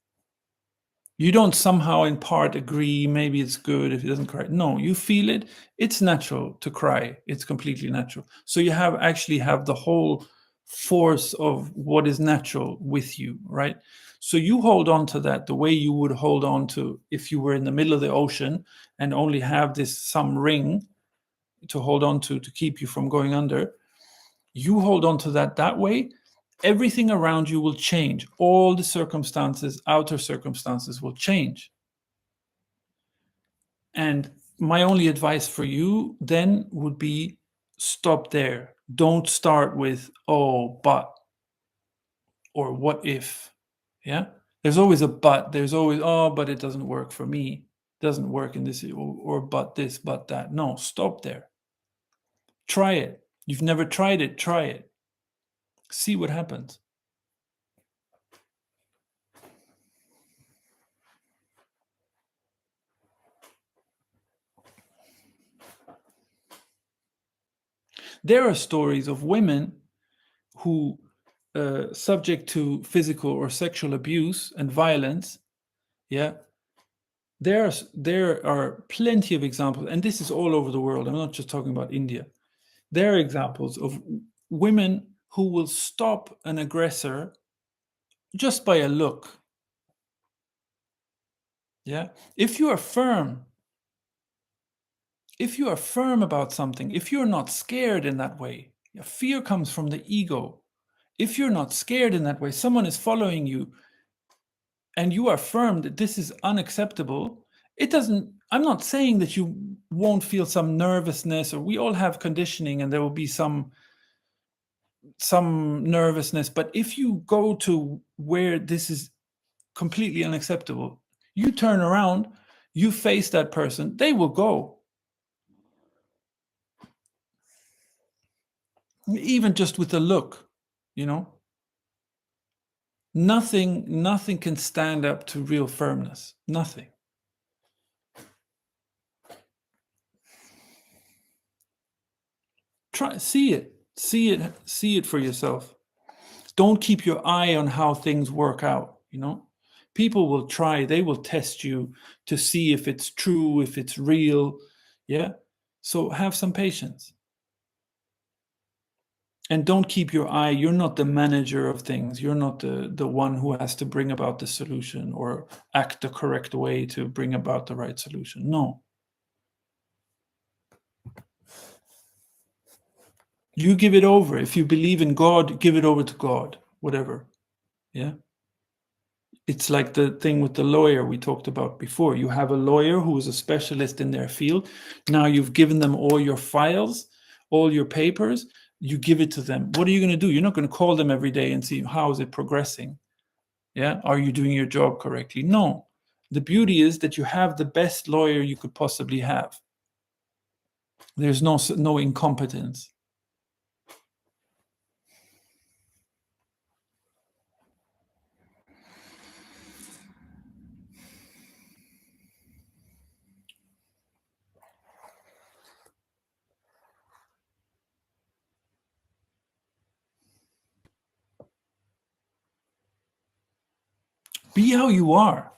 You don't somehow in part agree, maybe it's good if he doesn't cry. No, you feel it. It's natural to cry. It's completely natural. So you actually have the whole force of what is natural with you, right? So you hold on to that the way you would hold on to if you were in the middle of the ocean and only have some ring to hold on to keep you from going under. You hold on to that way. Everything around you will change. All the circumstances, outer circumstances will change. And my only advice for you then would be stop there. Don't start with, oh, but, or what if. Yeah. There's always a but. There's always, oh, but it doesn't work for me. It doesn't work in this, or but this, but that. No, stop there. Try it. You've never tried it. Try it. See what happens. There are stories of women who, subject to physical or sexual abuse and violence, yeah, There are plenty of examples, and this is all over the world. I'm not just talking about India. There are examples of women who will stop an aggressor just by a look. Yeah. If you are firm about something, if you're not scared in that way, fear comes from the ego. If you're not scared in that way, someone is following you and you are firm that this is unacceptable, I'm not saying that you won't feel some nervousness, or we all have conditioning and there will be some nervousness, but if you go to where this is completely unacceptable, you turn around, you face that person, they will go. Even just with a look, nothing can stand up to real firmness. Nothing. Try, see it for yourself. Don't keep your eye on how things work out. People will try, they will test you to see if it's true, if it's real. Yeah. So have some patience. And don't keep your eye, you're not the manager of things. You're not the one who has to bring about the solution or act the correct way to bring about the right solution. No. You give it over. If you believe in God, give it over to God, whatever. Yeah. It's like the thing with the lawyer we talked about before. You have a lawyer who is a specialist in their field. Now you've given them all your files, all your papers. You give it to them. What are you going to do? You're not going to call them every day and see how is it progressing. Yeah. Are you doing your job correctly? No. The beauty is that you have the best lawyer you could possibly have. There's no incompetence. Be how you are,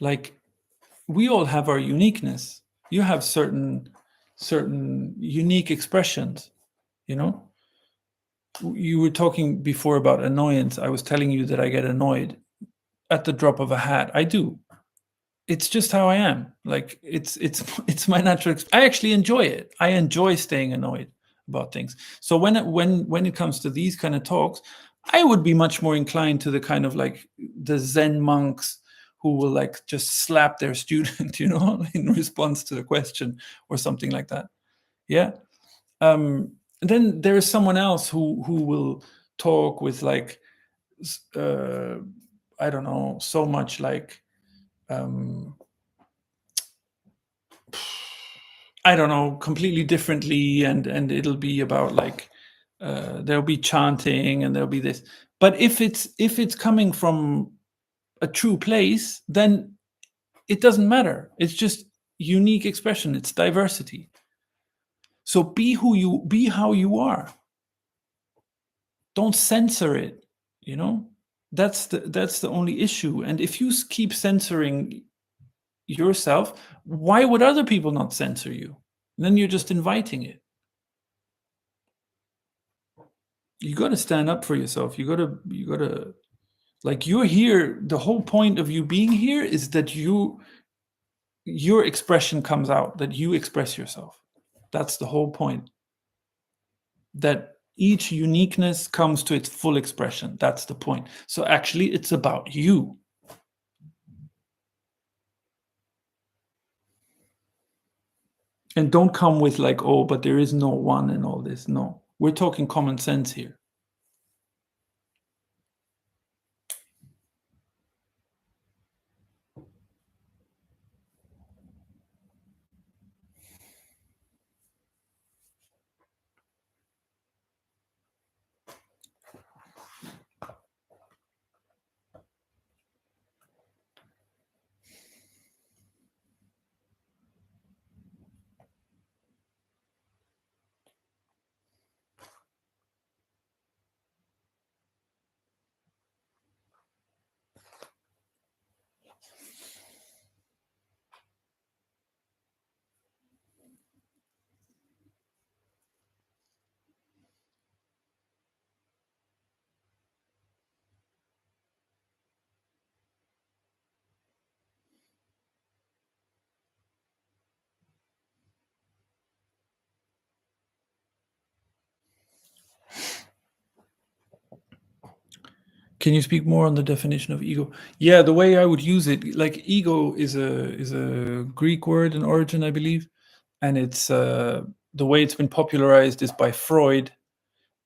like we all have our uniqueness. You have certain unique expressions, You were talking before about annoyance. I was telling you that I get annoyed at the drop of a hat. I do. It's just how I am. Like it's my natural. I actually enjoy it. I enjoy staying annoyed about things. So when it comes to these kind of talks, I would be much more inclined to the kind of like the Zen monks who will like just slap their student, in response to the question or something like that. Yeah. Then there is someone else who will talk with like I don't know, so much like I don't know, completely differently, and it'll be about like there'll be chanting and there'll be this. But if it's coming from a true place, then it doesn't matter. It's just unique expression. It's diversity. So be how you are. Don't censor it. That's the only issue. And if you keep censoring yourself, why would other people not censor you? Then you're just inviting it. You got to stand up for yourself. You got to like, you're here. The whole point of you being here is that your expression comes out, that you express yourself. That's the whole point. That each uniqueness comes to its full expression. That's the point. So actually it's about you. And don't come with like, oh, but there is no one and all this. No, we're talking common sense here. Can you speak more on the definition of ego? Yeah, the way I would use it, like ego is a Greek word in origin, I believe, and it's the way it's been popularized is by Freud,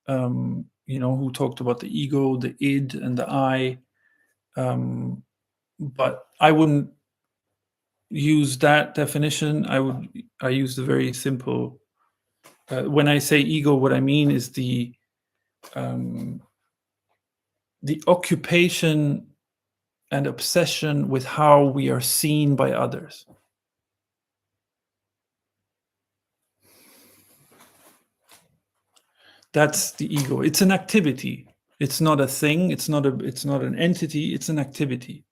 who talked about the ego, the id, and the I. But I wouldn't use that definition. I use the very simple. When I say ego, what I mean is um, the occupation and obsession with how we are seen by others. That's the ego. It's an activity. It's not a thing. It's not an entity. It's an activity.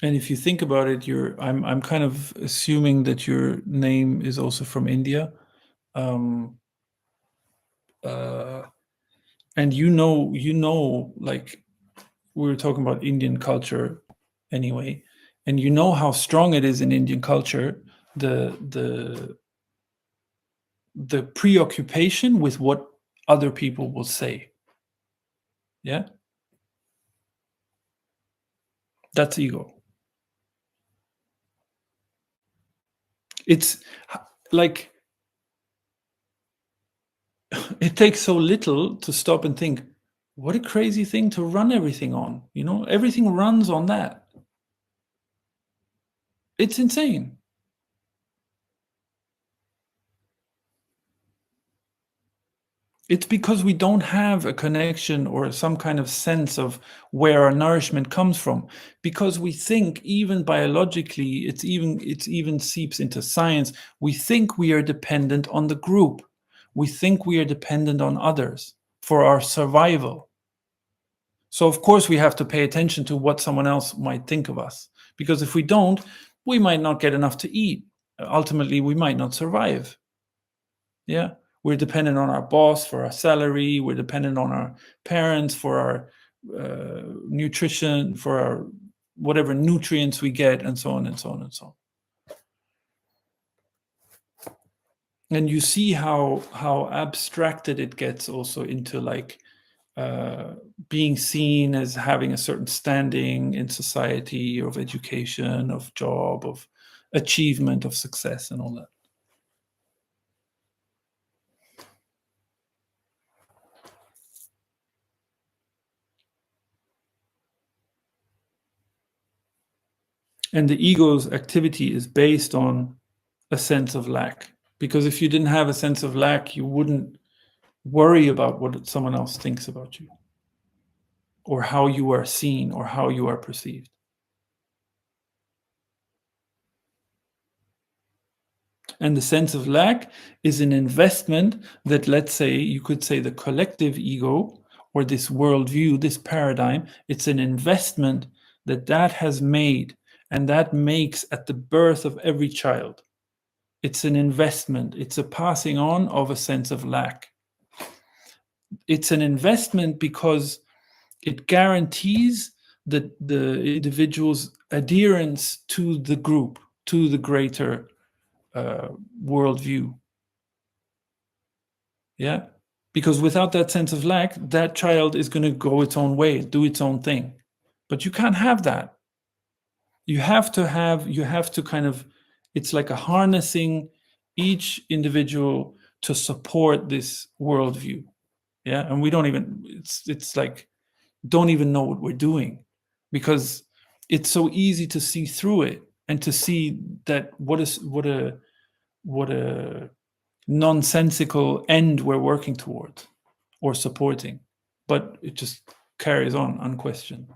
And if you think about it, I'm kind of assuming that your name is also from India. Um, uh, and like we were talking about Indian culture anyway, and you know how strong it is in Indian culture, the the preoccupation with what other people will say. Yeah, that's ego. It's like it takes so little to stop and think, what a crazy thing to run everything on. Everything runs on that. It's insane. It's because we don't have a connection or some kind of sense of where our nourishment comes from. Because we think, even biologically, it's even seeps into science. We think we are dependent on the group. We think we are dependent on others for our survival. So of course we have to pay attention to what someone else might think of us. Because if we don't, we might not get enough to eat. Ultimately, we might not survive. Yeah. We're dependent on our boss for our salary. We're dependent on our parents for our nutrition, for our whatever nutrients we get, and so on and so on and so on. And you see how abstracted it gets also into like being seen as having a certain standing in society, of education, of job, of achievement, of success, and all that. And the ego's activity is based on a sense of lack. Because if you didn't have a sense of lack, you wouldn't worry about what someone else thinks about you, or how you are seen, or how you are perceived. And the sense of lack is an investment that, let's say, you could say the collective ego, or this worldview, this paradigm, it's an investment that has made, and that makes at the birth of every child. It's an investment. It's a passing on of a sense of lack. It's an investment because it guarantees the individual's adherence to the group, to the greater worldview. Yeah. Because without that sense of lack, that child is going to go its own way, do its own thing. But you can't have that. You have to kind of, it's like a harnessing each individual to support this worldview. Yeah. And we don't even, it's like, don't even know what we're doing, because it's so easy to see through it and to see that what a nonsensical end we're working towards or supporting, but it just carries on unquestioned.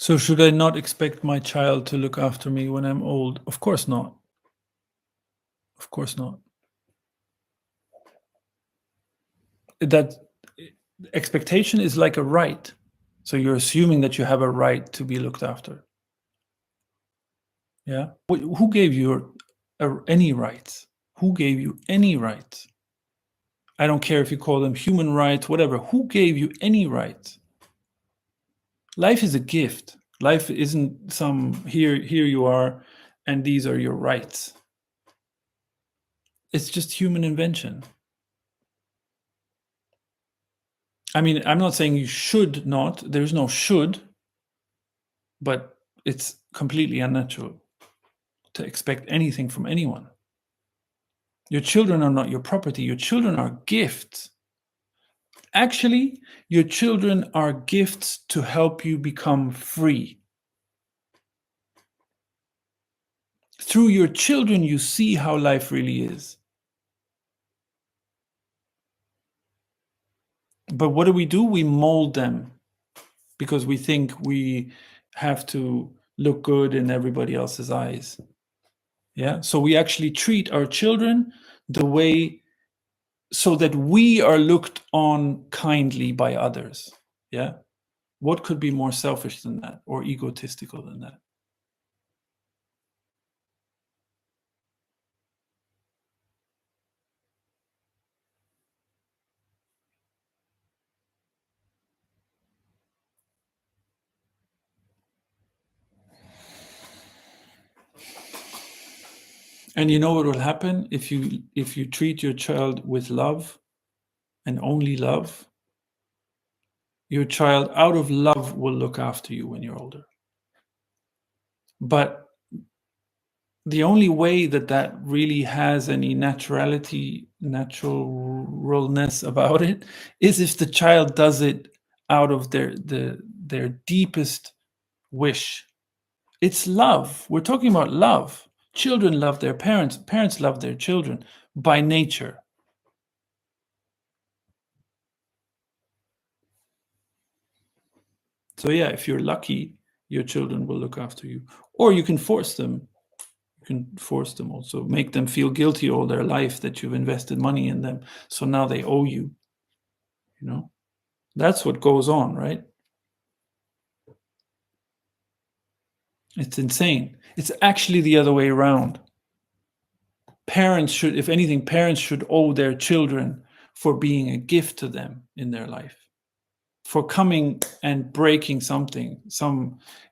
So should I not expect my child to look after me when I'm old? Of course not. Of course not. That expectation is like a right. So you're assuming that you have a right to be looked after. Yeah. Who gave you any rights? Who gave you any rights? I don't care if you call them human rights, whatever. Who gave you any rights? Life is a gift. Life isn't some here you are, and these are your rights. It's just human invention. I mean, I'm not saying you should not. There's no should, but it's completely unnatural to expect anything from anyone. Your children are not your property. Your children are gifts. Actually, your children are gifts to help you become free. Through your children, you see how life really is. But what do? We mold them because we think we have to look good in everybody else's eyes. Yeah. So we actually treat our children the way so that we are looked on kindly by others. Yeah. What could be more selfish than that or egotistical than that? And you know what will happen if you treat your child with love and only love? Your child, out of love, will look after you when you're older. But the only way that really has any naturalness about it is if the child does it out of their deepest wish. It's love. We're talking about love. Children love their parents. Parents love their children by nature. So yeah, if you're lucky, your children will look after you. Or you can force them. You can force them also. Make them feel guilty all their life that you've invested money in them. So now they owe you. You know? That's what goes on, right? It's insane. It's actually the other way around. Parents should, if anything, parents should owe their children for being a gift to them in their life. For coming and breaking something.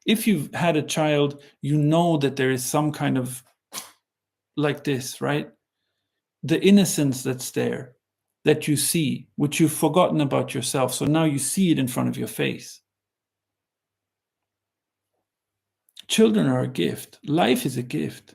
If you've had a child, you know that there is some kind of like this, right? The innocence that's there, that you see, which you've forgotten about yourself. So now you see it in front of your face. Children are a gift. Life is a gift.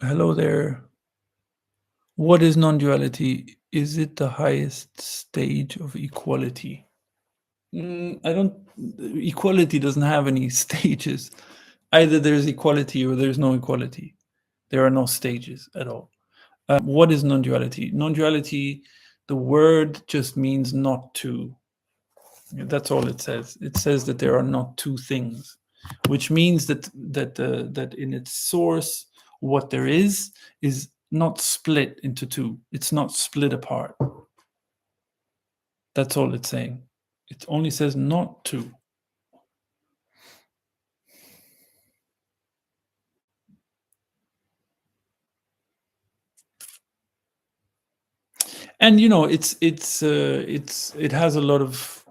Hello there. What is non-duality? Is it the highest stage of equality? I don't. Equality doesn't have any stages. Either there's equality or there's no equality. There are no stages at all. What is non-duality? Non-duality, the word just means not two. That's all it says. It says that there are not two things, which means that in its source, what there is not split into two. It's not split apart. That's all it's saying. It only says not two. And it has a lot of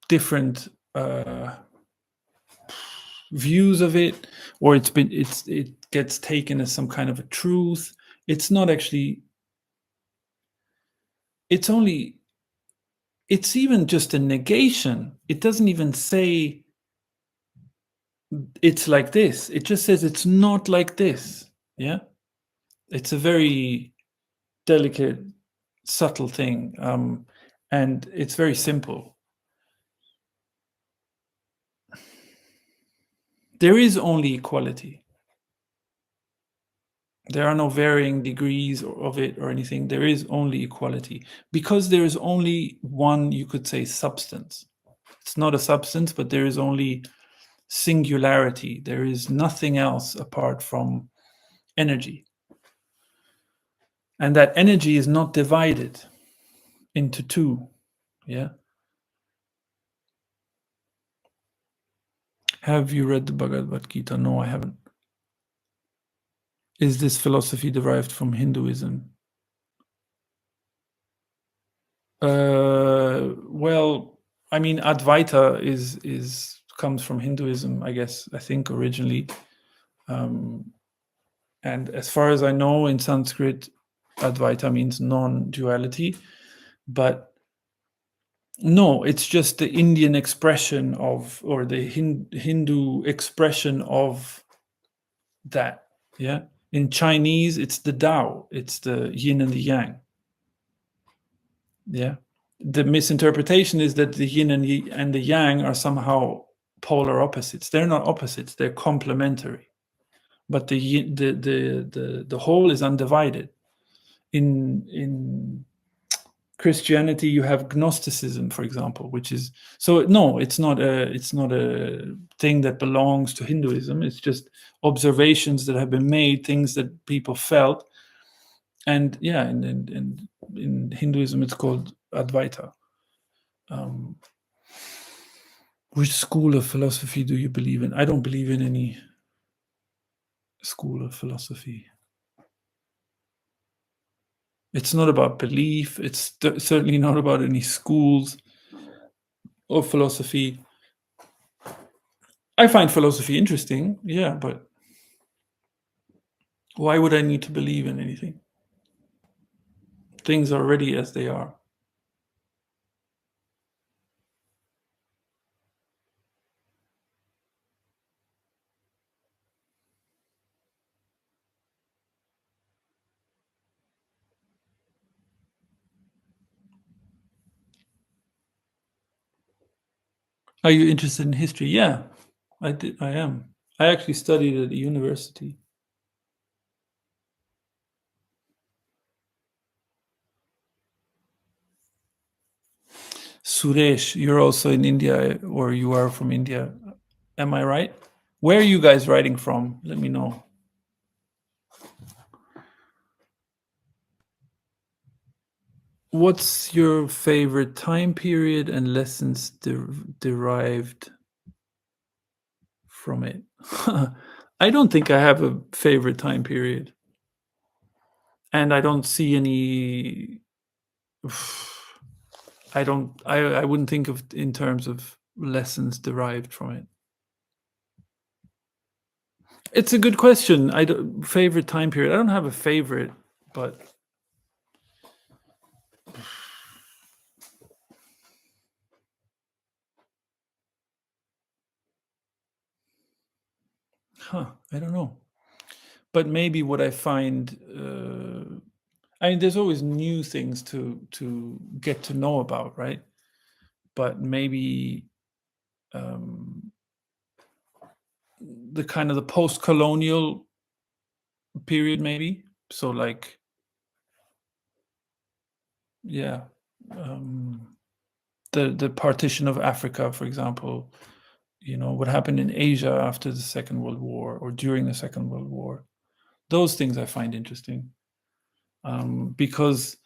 different views of it, or it gets taken as some kind of a truth. It's not actually. It's even just a negation. It doesn't even say it's like this. It just says it's not like this. Yeah, it's a very delicate, subtle thing, and it's very simple. There is only equality. There are no varying degrees of it or anything. There is only equality, because there is only one, you could say, substance. It's not a substance, but there is only singularity. There is nothing else apart from energy. And that energy is not divided into two. Yeah. Have you read the Bhagavad Gita? No, I haven't. Is this philosophy derived from Hinduism? Well, I mean, Advaita comes from Hinduism, I guess. I think originally, and as far as I know, in Sanskrit, Advaita means non-duality, but no, it's just the Indian expression of, or the Hindu expression of that. Yeah, in Chinese, it's the Tao. It's the yin and the yang. Yeah. The misinterpretation is that the yin and the yang are somehow polar opposites. They're not opposites, they're complementary. But the whole is undivided. In Christianity, you have Gnosticism, for example, which is, so no, it's not a thing that belongs to Hinduism. It's just observations that have been made, things that people felt. And yeah, in Hinduism, it's called Advaita. Which school of philosophy do you believe in? I don't believe in any school of philosophy. It's not about belief. It's certainly not about any schools of philosophy. I find philosophy interesting, yeah, but why would I need to believe in anything? Things are already as they are. Are you interested in history? Yeah, I am. I actually studied at the university. Suresh, you're also in India, or you are from India. Am I right? Where are you guys writing from? Let me know. What's your favorite time period and lessons derived from it? I don't think I have a favorite time period. And I don't see any. I wouldn't think of in terms of lessons derived from it. It's a good question. Favorite time period. I don't have a favorite, but I don't know. But maybe what I find, I mean, there's always new things to get to know about, right? But maybe the kind of the post-colonial period, maybe. So like, yeah, the partition of Africa, for example. What happened in Asia after the Second World War or during the Second World War. Those things I find interesting, because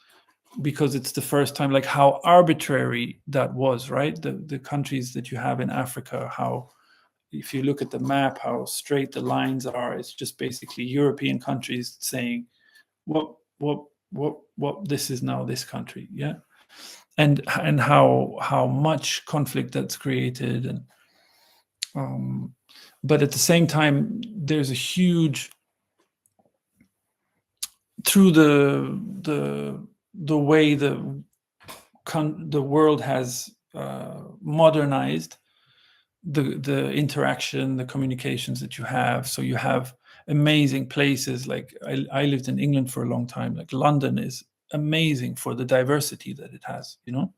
it's the first time, like how arbitrary that was, right? The countries that you have in Africa, how, if you look at the map, how straight the lines are. It's just basically European countries saying, what what this is now, this country, yeah, and how much conflict that's created, and but at the same time, there's a huge, through the way the world has modernized, the interaction, the communications that you have. So you have amazing places. Like I lived in England for a long time. Like London is amazing for the diversity that it has, you know.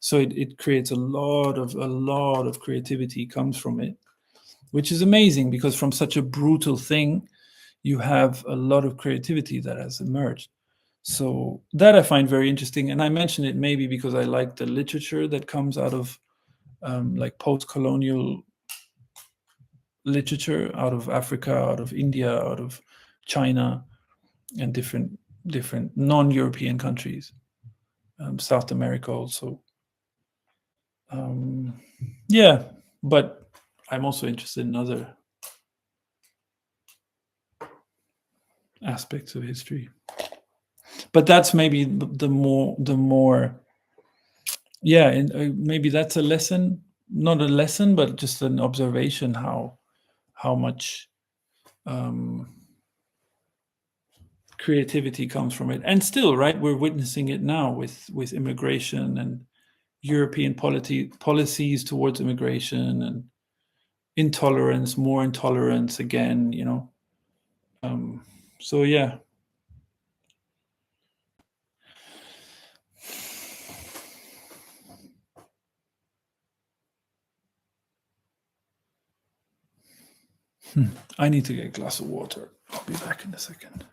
So it creates a lot of creativity comes from it, which is amazing, because from such a brutal thing, you have a lot of creativity that has emerged. So that I find very interesting, and I mention it maybe because I like the literature that comes out of like post-colonial literature, out of Africa, out of India, out of China, and different non-European countries, South America also. Yeah, but I'm also interested in other aspects of history. But that's maybe the more yeah, and maybe that's a lesson, not a lesson, but just an observation, how much creativity comes from it. And still, right, we're witnessing it now with immigration and European policies towards immigration, and intolerance, more intolerance again, you know. So yeah. I need to get a glass of water. I'll be back in a second.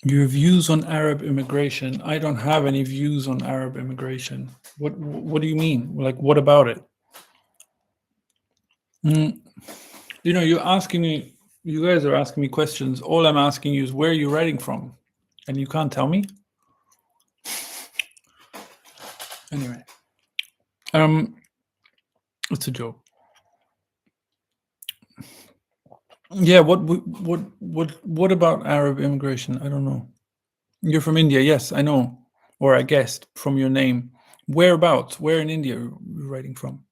Your views on Arab immigration. I don't have any views on Arab immigration. What do you mean? Like, what about it? You know, you're asking me, you guys are asking me questions. All I'm asking you is, where are you writing from? And you can't tell me? Anyway, it's a joke. Yeah, what about Arab immigration? I don't know. You're from India, yes, I know, or I guessed from your name. Whereabouts? Where in India are you writing from?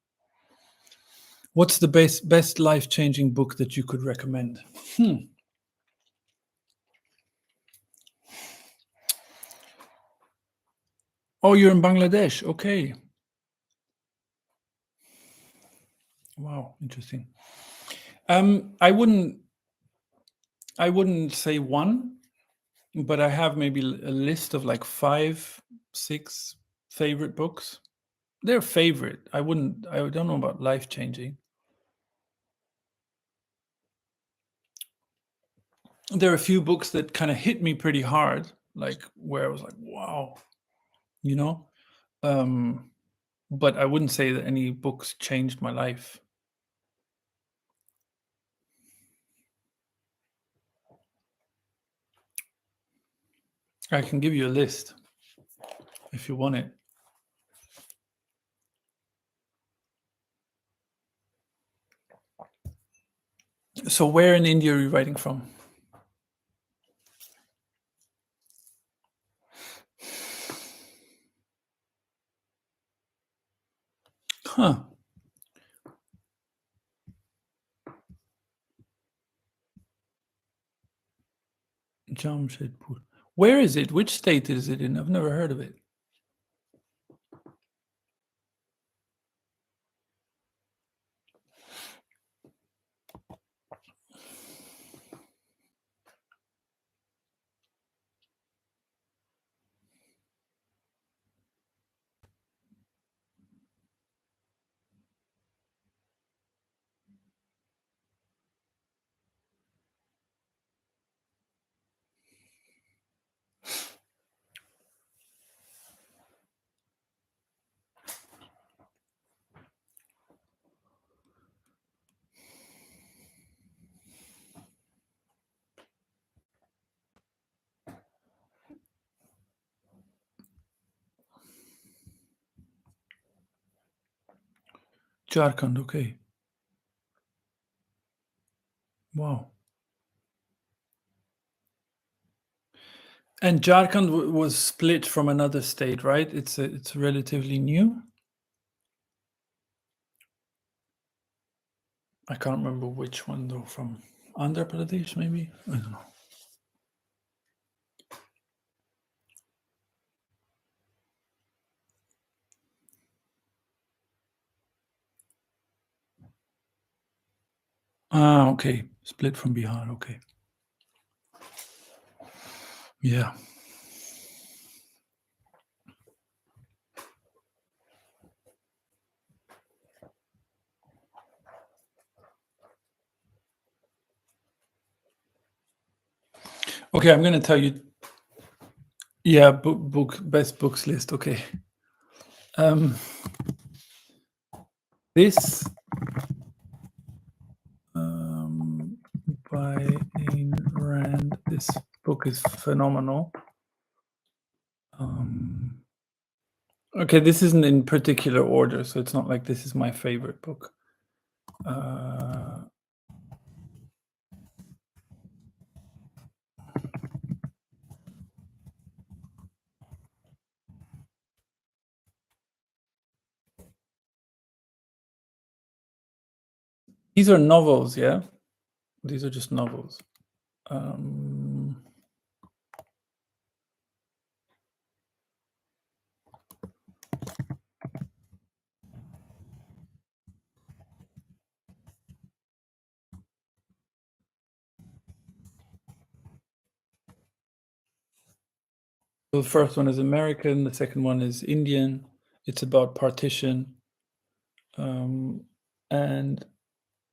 What's the best life-changing book that you could recommend? Oh, you're in Bangladesh. Okay. Wow, interesting. I wouldn't say one, but I have maybe a list of like 5, 6 favorite books. They're favorite. I don't know about life-changing. there are a few books that kind of hit me pretty hard, like where I was like, wow, you know. Um, but I wouldn't say that any books changed my life. I can give you a list if you want it. So where in India are you writing from? Huh. Jamshedpur. Where is it? Which state is it in? I've never heard of it. Jharkhand, okay. Wow. And Jharkhand was split from another state, right? It's relatively new. I can't remember which one though. From Andhra Pradesh, maybe. I don't know. Ah, okay. Split from Bihar. Okay. Yeah. Okay, I'm gonna tell you. Yeah, best books list. Okay. Um, this by Ayn Rand. This book is phenomenal. Okay, this isn't in particular order, so it's not like this is my favorite book. These are novels, yeah? These are just novels. So the first one is American, the second one is Indian. It's about partition. And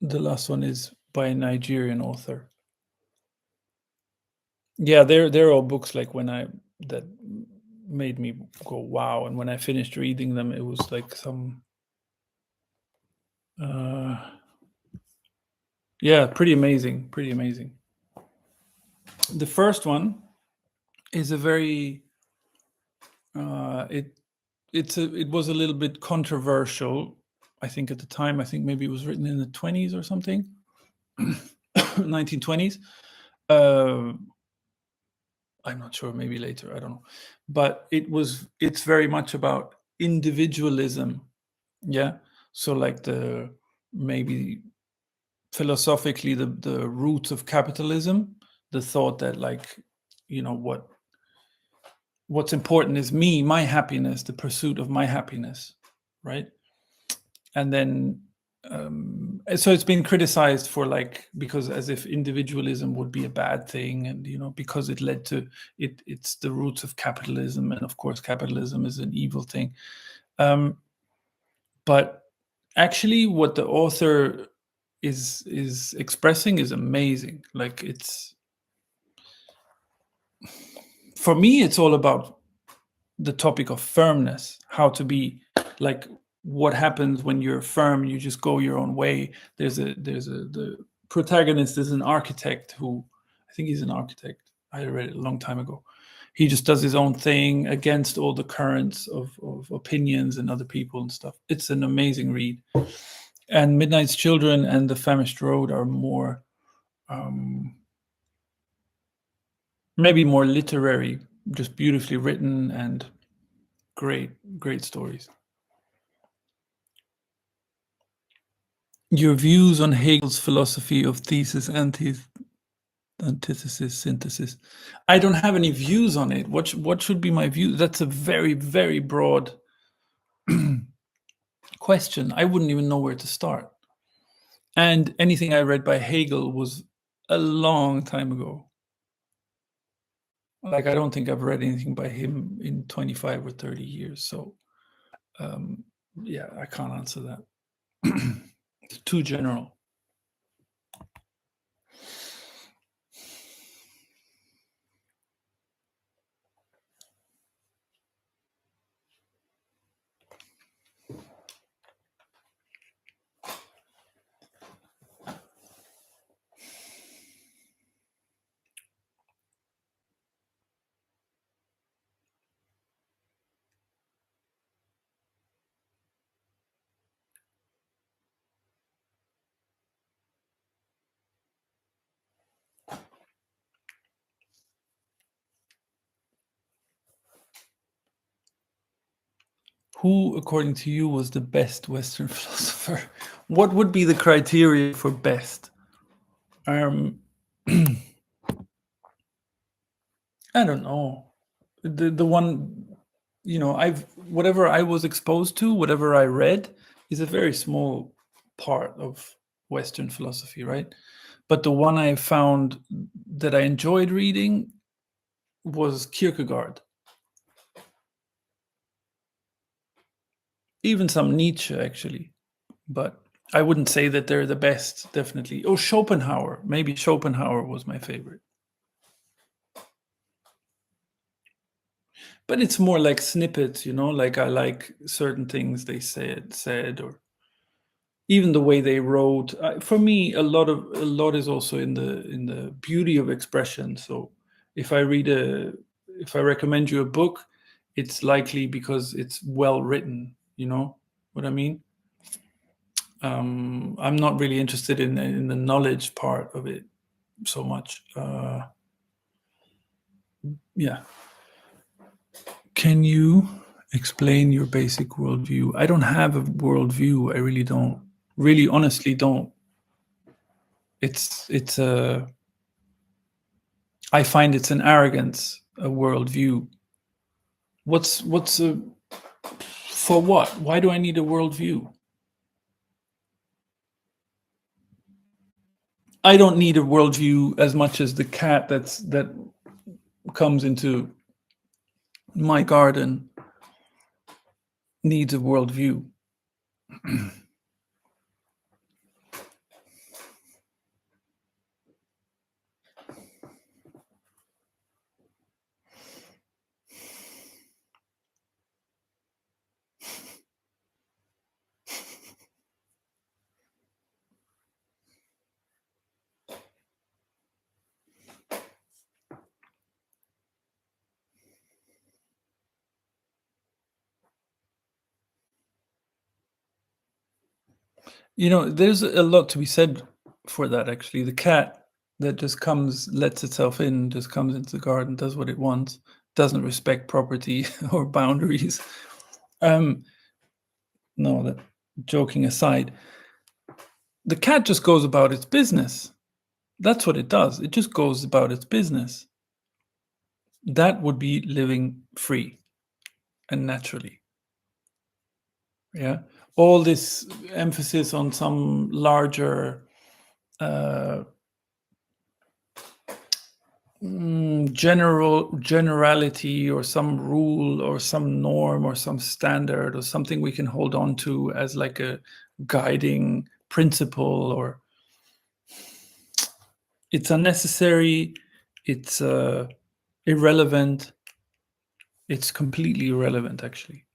the last one is by a Nigerian author. Yeah, they're all books like that made me go wow, and when I finished reading them, it was like some yeah, pretty amazing, pretty amazing. The first one is a very it was a little bit controversial, I think at the time. I think maybe it was written in the 20s or something, 1920s. I'm not sure, maybe later, I don't know. But it's very much about individualism. Yeah. So like the maybe philosophically the roots of capitalism, the thought that like, what's important is me, my happiness, the pursuit of my happiness, right? And then so it's been criticized for like, because as if individualism would be a bad thing, and because it led to it's the roots of capitalism, and of course capitalism is an evil thing. But actually what the author is expressing is amazing. Like for me, it's all about the topic of firmness, how to be like, what happens when you're firm, you just go your own way. The protagonist is an architect who, I think he's an architect. I read it a long time ago. He just does his own thing against all the currents of opinions and other people and stuff. It's an amazing read. And Midnight's Children and The Famished Road are more, maybe more literary, just beautifully written and great stories. Your views on Hegel's philosophy of thesis, antithesis, synthesis. I don't have any views on it. What should be my view? That's a very broad question. I wouldn't even know where to start. And anything I read by Hegel was a long time ago. Like, I don't think I've read anything by him in 25 or 30 years. So, yeah, I can't answer that. It's too general. Who, according to you, was the best Western philosopher? What would be the criteria for best? I don't know. The one, whatever I was exposed to, whatever I read, is a very small part of Western philosophy, right? But the one I found that I enjoyed reading was Kierkegaard. Even some Nietzsche, actually. But I wouldn't say that they're the best, definitely. Oh, Schopenhauer. Maybe Schopenhauer was my favorite. But it's more like snippets, like I like certain things they said, or even the way they wrote. For me, a lot is also in the beauty of expression. So if I recommend you a book, it's likely because it's well written. You know what I mean? I'm not really interested in the knowledge part of it so much. Yeah. Can you explain your basic worldview? I don't have a worldview. I really don't. Really, honestly, don't. It's a. I find it's an arrogance, a worldview. What's a for what? Why do I need a worldview? I don't need a worldview as much as the cat that comes into my garden needs a worldview. There's a lot to be said for that, actually. The cat that just comes, lets itself in, just comes into the garden, does what it wants, doesn't respect property or boundaries. No, that joking aside, the cat just goes about its business. That's what it does. It just goes about its business. That would be living free and naturally. Yeah. All this emphasis on some larger generality, or some rule or some norm or some standard or something we can hold on to as like a guiding principle, or it's unnecessary. It's irrelevant. It's completely irrelevant, actually,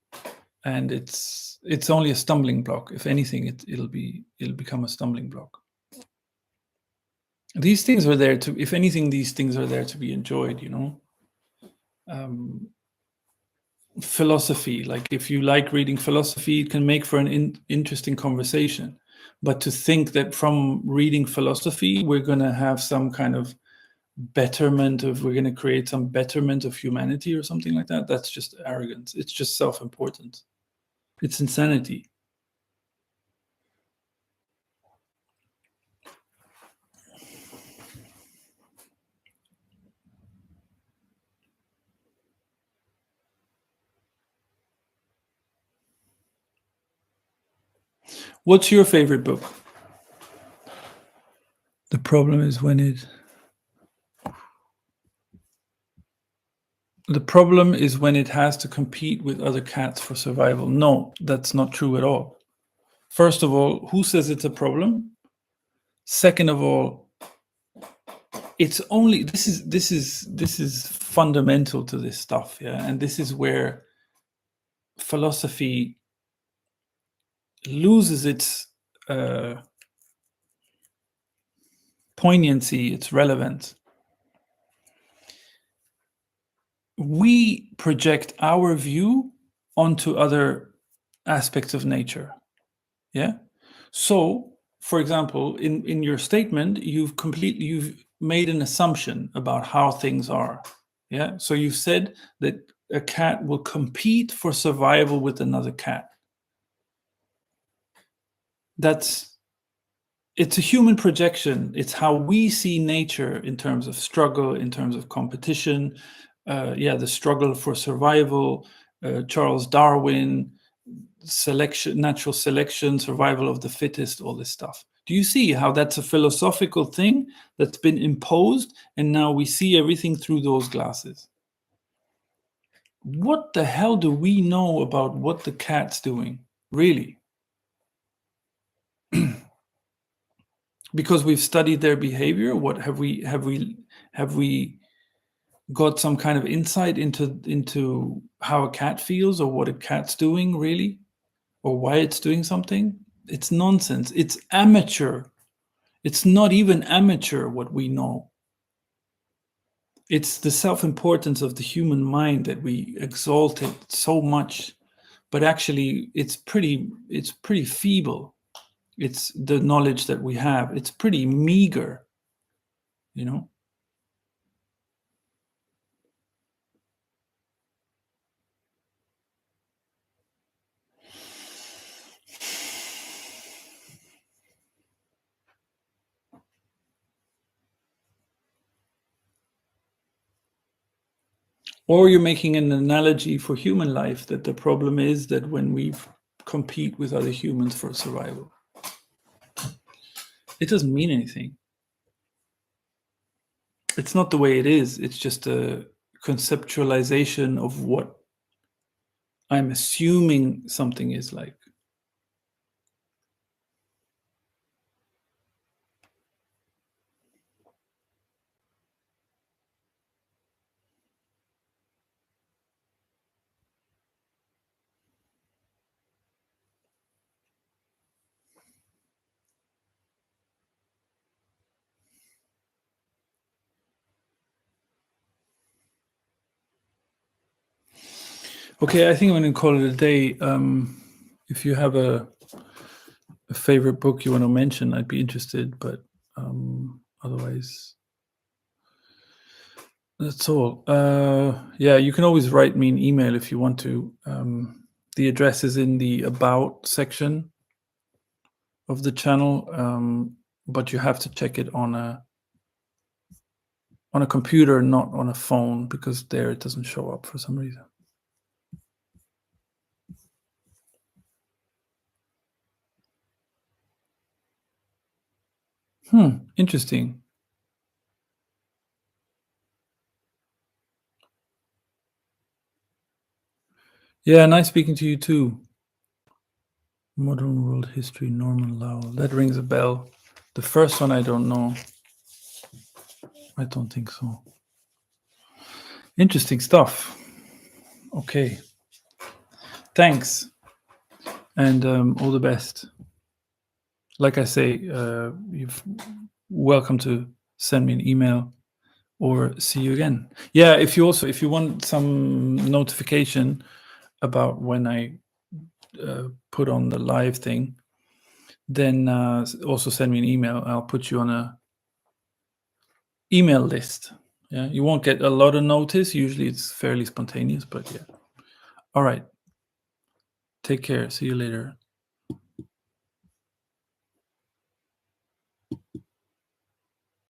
and it's only a stumbling block. If anything, it'll become a stumbling block. These things are there to, if anything, these things are there to be enjoyed. Philosophy, like if you like reading philosophy, it can make for an interesting conversation. But to think that from reading philosophy we're going to have some kind of betterment of, we're going to create some betterment of humanity or something like that, that's just arrogance. It's just self-importance. It's insanity. What's your favorite book? The problem is when it has to compete with other cats for survival. No, that's not true at all. First of all, who says it's a problem? Second of all, it's only, this is fundamental to this stuff, yeah, and this is where philosophy loses its poignancy, its relevance. We project our view onto other aspects of nature, yeah. So, for example, in your statement, you've made an assumption about how things are, yeah. So you've said that a cat will compete for survival with another cat. It's a human projection. It's how we see nature in terms of struggle, in terms of competition. The struggle for survival, Charles Darwin, selection, natural selection, survival of the fittest, all this stuff. Do you see how that's a philosophical thing that's been imposed, and now we see everything through those glasses? What the hell do we know about what the cat's doing, really? Because we've studied their behavior. What have we got some kind of insight into how a cat feels, or what a cat's doing, really, or why it's doing something? It's nonsense. It's amateur. It's not even amateur what we know. It's the self-importance of the human mind that we exalt it so much, but actually it's pretty feeble. It's the knowledge that we have. It's pretty meager, you know. Or you're making an analogy for human life, that the problem is that when we compete with other humans for survival, it doesn't mean anything. It's not the way it is. It's just a conceptualization of what I'm assuming something is like. Okay, I think I'm going to call it a day. If you have a favorite book you want to mention, I'd be interested, but otherwise, that's all. Yeah, you can always write me an email if you want to. The address is in the About section of the channel, but you have to check it on a computer, not on a phone, because there it doesn't show up for some reason. Interesting. Yeah, nice speaking to you too. Modern World History, Norman Lowell. That rings a bell. The first one I don't know. I don't think so. Interesting stuff. Okay. Thanks. And all the best. Like I say, you're welcome to send me an email or see you again. Yeah, if you want some notification about when I put on the live thing, then also send me an email. I'll put you on a email list. Yeah, you won't get a lot of notice. Usually it's fairly spontaneous, but yeah. All right. Take care. See you later.